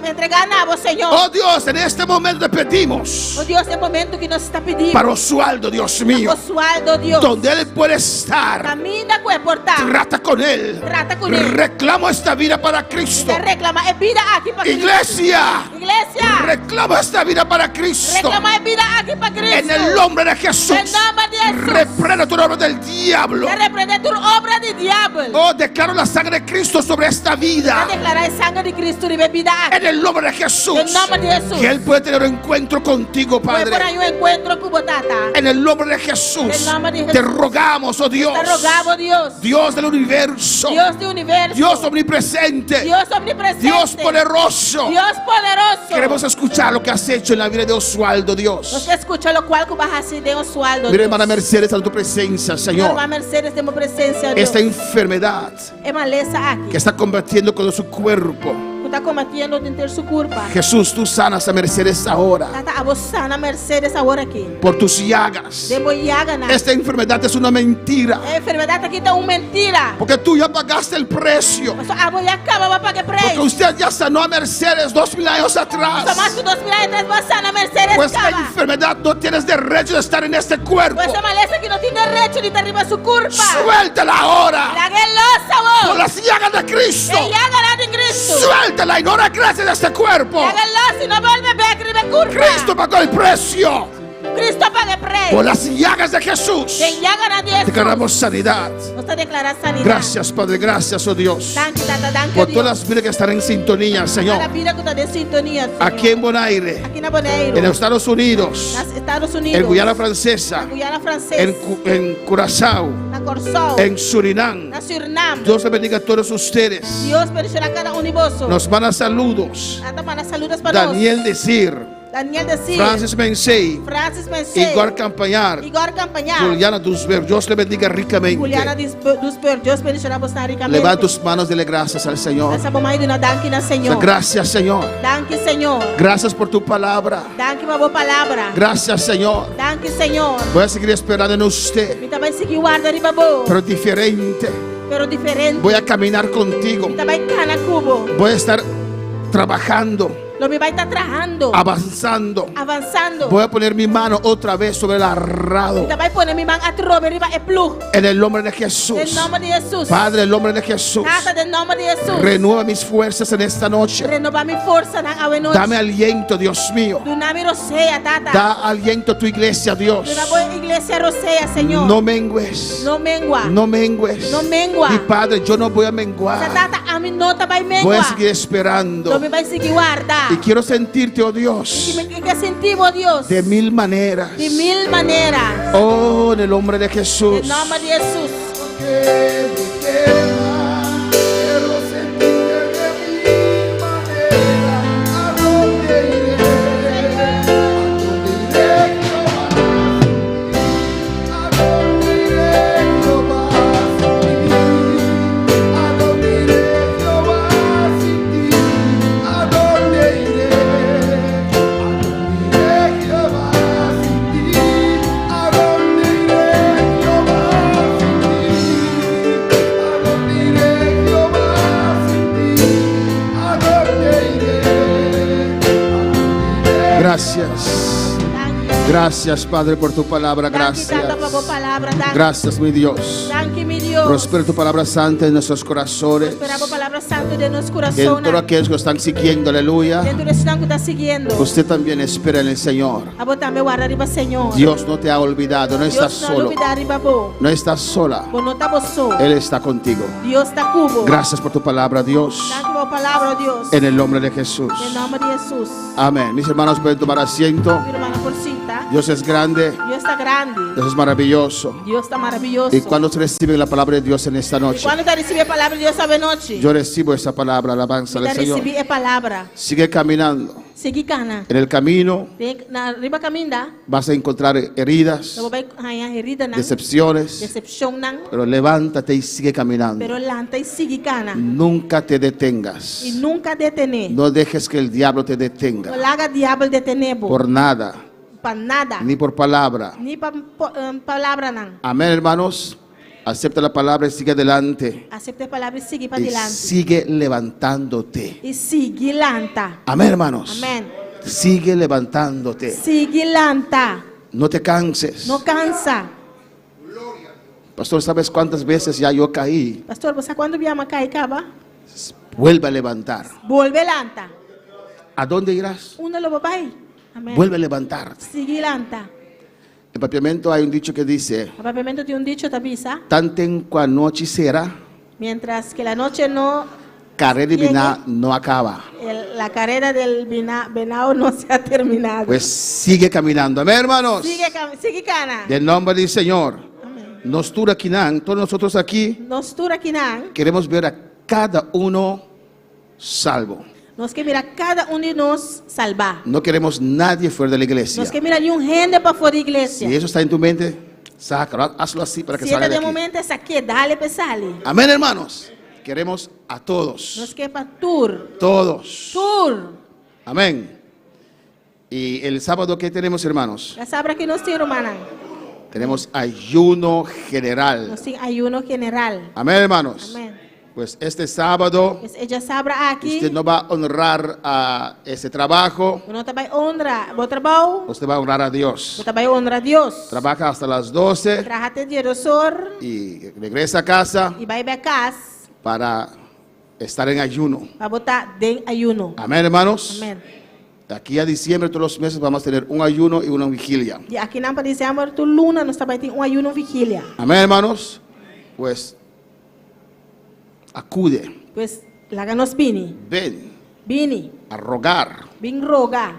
entregar a vos, Señor. Oh Dios, en este momento te pedimos Oh Dios, el momento que nos está pidiendo. para Osvaldo, Dios mío, Osvaldo, Dios. donde él puede estar. Camina con el portal. Trata con él. Trata con él. Reclamo esta vida para Cristo. Te reclama es vida aquí para Cristo. Iglesia, Iglesia. reclama esta vida para Cristo. Reclama es vida aquí para Cristo. En el nombre de Jesús, En el nombre de Jesús. reprendo tu nombre del diablo. Te reprende tu obra de diablo. Oh, declaro la sangre de Cristo sobre esta vida. Te declara el sangre de Cristo y vida aquí. En el nombre de Jesús, En el nombre de Jesús. que Él puede tener un encuentro contigo, Voy por ahí Padre. un encuentro con Botata. En el nombre de Jesús, En el nombre de Jesús. te rogamos, oh Dios, Te rogamos, Dios. Dios del universo, Dios de universo. Dios omnipresente, Dios omnipresente. Dios poderoso. Dios poderoso. Queremos escuchar lo que has hecho en la vida de Osvaldo, Dios. Usted escucha lo cual que vas a hacer de Osvaldo. Mira, hermana Mercedes, a tu presencia, Señor. Hermana Mercedes, tenemos presencia, Dios. Esta enfermedad Es maleza aquí. que está combatiendo con su cuerpo. Está combatiendo dentro de su culpa. Jesús, tú sanas a Mercedes ahora Tata, a vos sana Mercedes ahora aquí. por tus llagas. Debo ganar. Esta enfermedad es una mentira, La enfermedad aquí está una mentira. porque tú ya pagaste el precio. A vos ya acaba, va a pagar Porque precio. usted ya sanó a Mercedes 2000 años Más atrás. que 2000 años vas sana Mercedes Pues la acaba. enfermedad no tienes derecho de estar en este cuerpo. Pues esa maleza que no tiene derecho ni te arriba su culpa. Suéltala ahora La guelosa vos. por las llagas de Cristo. Ella ganado en Cristo. Suéltala y no regreses a este cuerpo. La guelosa y no vuelve a ver escribe culpa. Cristo pagó el precio Cristo paga el precio. por las llagas de Jesús. Que ya gana Dios. Declaramos sanidad. Usted declara sanidad. Gracias, Padre, gracias, oh Dios, Danke, tata, danke, por Dios. todas las vidas que están en sintonía, Para Señor. la vida que está de sintonía, Señor. Aquí en Bonaire, Aquí en Bonaire. en los Estados Unidos, Los Estados Unidos. en Guyana Francesa, En Guyana Francesa. en Curazao, En Corsao. en Surinam. En Surinam. Dios le bendiga a todos ustedes. Dios bendiga a cada uno de vosotros. Nos manda saludos Hasta para saludos para Daniel Desir, Daniel de Sil. Francis Mensei, Francis Mensei. Igor Campañar, Igor Campañar. Juliana Dusber. Dios le bendiga ricamente. Juliana Dusper. Dios bendiga a vos ricamente. Levanta tus manos, dele gracias al Señor. Essa bomba de una danke na Señor. Gracias, Señor. Danke, Señor. Gracias por tu palabra. Danke por boa palavra. Gracias, Señor. Danke, Señor. Voy a seguir esperando en usted, Me também seguir guarda de babo. pero diferente. Pero diferente. Voy a caminar contigo. Me também cana cubo. Voy a estar trabajando, Lo me vai estar trabajando. avanzando. Avanzando. Voy a poner mi mano otra vez sobre el arrado. Me também poner mi mão a trobe riba e plug. En el nombre de Em Jesús. nome de Jesus. Padre, en el nombre de Jesús. Nada de nome de Jesus. Renueva mis fuerzas en esta noche. Renovar mi força na awe noite. Dame aliento, Dios mío. Do nome Roseia, tata. Da aliento a tu iglesia, Dios. Do na boa igreja Roseia, Senhor. No mengues. No mengua. No mengues. No mengua. Y Padre, yo no voy a Essa menguar. tata a mim não também mengua. Voy a seguir Não esperando. me vai seguir guardar. Y quiero sentirte, oh Que Dios, me que sentimos, Deus. de mil maneras. De mil maneiras. Oh, en el nombre de Jesús. Em nome de Jesus. Que me quema, quiero sentirte de mil maneras. ¿A dónde iré? ¿A dónde iré, Jehová? ¿A dónde iré, Jehová, sin ti? ¿A dónde iré, Jehová, sin ti? ¿A dónde iré? ¿A dónde iré, Jehová, sin ti? ¿A dónde iré, Jehová, sin ti? ¿A dónde iré, Jehová, sin ti? ¿A dónde iré? ¿A dónde iré? Gracias. Danke, Gracias, Padre, por tu palabra. Dank u Gracias. Tata voor uw palabra. Gracias, mi Dios. Dank u, mi Dios. Prospera tu palabra santa en nuestros corazones. Prospera a palabra santa de nossos En corações. todos aquellos que lo están siguiendo, aleluya. Dentro desse tanque está seguindo. Usted también espera en el Señor. A botar meu guarda riba, Senhor. Dios no te ha olvidado, no estás Deus não solo, duvida riba bo. no estás sola. Bo não tá boço. Él está contigo. Deus está cubo. Gracias por tu palabra, Dios. Dank u por palavra, Deus. En el nombre de Jesús. Em nome de Jesus. Amén. Mis hermanos pueden tomar asiento. Meu irmão, por cinta. Dios es grande, Deus está grande. Dios es maravilloso. Deus está maravilhoso. Y cuando se recibe la palabra de Dios en esta noche, Quando está recebendo a palavra de Deus essa noite. yo recibo esa palabra, alabanza Está al Señor. recebendo a palavra. Sigue caminando. Segui cana. En el camino Na riba caminda. vas a encontrar heridas, Então vai arranhar herida não. decepciones, Decepção não. pero levántate y sigue caminando. Pero lanta e sigue cana. Nunca te detengas. E nunca detener. No dejes que el diablo te Não detenga larga diabo detener. por nada, Para nada. ni por palabra. Ni para palavra não. Amén, hermanos. Acepta la palabra y sigue adelante. Acepta a palavra e sigue para Y adiante. sigue levantándote. E sigue lanta. Amén, hermanos. Amém. Sigue levantándote. Sigue lanta. No te canses. Não cansa. Pastor, ¿sabes cuántas veces ya yo caí? Pastor, você quando viama cai caba? Vuelve a levantar. Volve lanta. ¿A dónde irás? Uno lo vai. Amém. Vuelve a levantarte. Sigue lanta. En papiamento hay un dicho que dice, O papiamento tem dicho tabisa. tanten qua noche será, Mientras que la noche no, carrera y vina no acaba. la carrera del venado no se ha terminado. Pues sigue caminando. Amén, hermanos. Sigue cana. Del nombre del Señor. Amén. Nostura Quinan, todos nosotros aquí Nos tura quinan. queremos ver a cada uno salvo. Nos que mira cada uno de nos salvar. No queremos nadie fuera de la iglesia. Nos que mira ni un gente para fora da Si iglesia. eso está en tu mente, sácalo, hazlo así para que Si salga este de de aquí. momento es aquí, dale pesale. Amén, hermanos. Queremos a Nos todos. que para tour. Todos. Tour. Amén. Y el sábado, ¿qué tenemos, hermanos? La sabra que nos tiene hermana. Tenemos ayuno general. Nos tiene ayuno general. Amén, hermanos. Amén. Pues este sábado Es ella sabra aquí. usted no va a honrar a ese trabajo, Uno trabalha honra. Vou trabalhar. usted va a honrar a Dios. Vou trabalhar honra a Deus. Trabaja hasta las 12 Traja de rosor. y regresa a casa E vai para casa. para estar en ayuno. Para botar em ayuno. Amén, hermanos. Amém. De aquí a diciembre, todos los meses, vamos a tener un ayuno y una vigilia. E aqui na dezembro, tu luna, nós também tem ayuno vigília. Amén, hermanos. Pues acude, Pues, laga nos bini. ven a rogar. Vim rogar.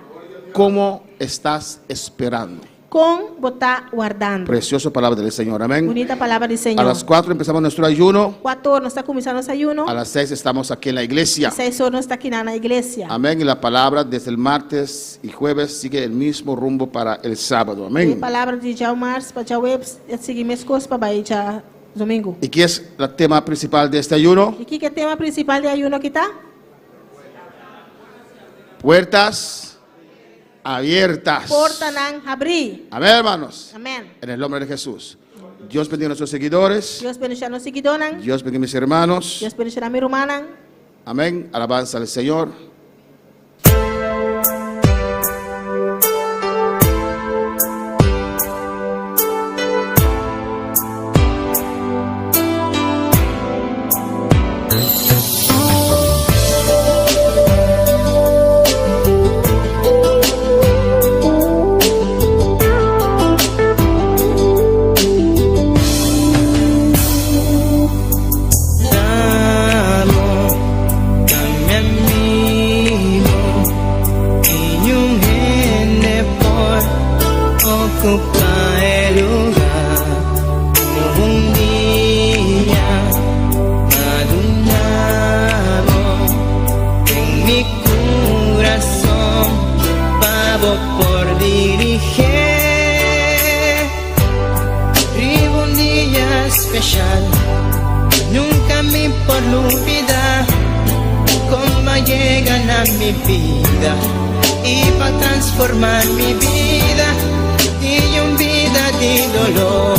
¿Cómo estás esperando? Com botar guardando. Preciosa palabra del Señor. Amén. Bonita palavra do A Senhor. las 4 empezamos nuestro ayuno. 4 horas nós está começando nosso ayuno. A las 6 estamos aquí en la iglesia. 6 horas nós está aqui na igreja. Amén. Y la palabra desde el martes y jueves sigue el mismo rumbo para el sábado. E a Amén. palavra de já o março, para já o web, seguir minhas coisas para baixo já domingo. ¿Y qué es el tema principal de este ayuno? E que é o tema principal de ayuno aqui tá? Puertas abiertas. Porta não abrir. Amén, hermanos. Amém. En el nombre de Jesús. Dios bendiga a nuestros seguidores. Deus bendiga nos seguidores. Dios bendiga a mis hermanos. Deus bendiga a minha irmã. Amén. Alabanza al Señor. Ocupa el lugar como un día madurado en mi corazón, pavo por dirigir. Vivo un día especial, nunca me por olvidar cómo llegan a mi vida y para transformar mi vida. Y un vida de dolor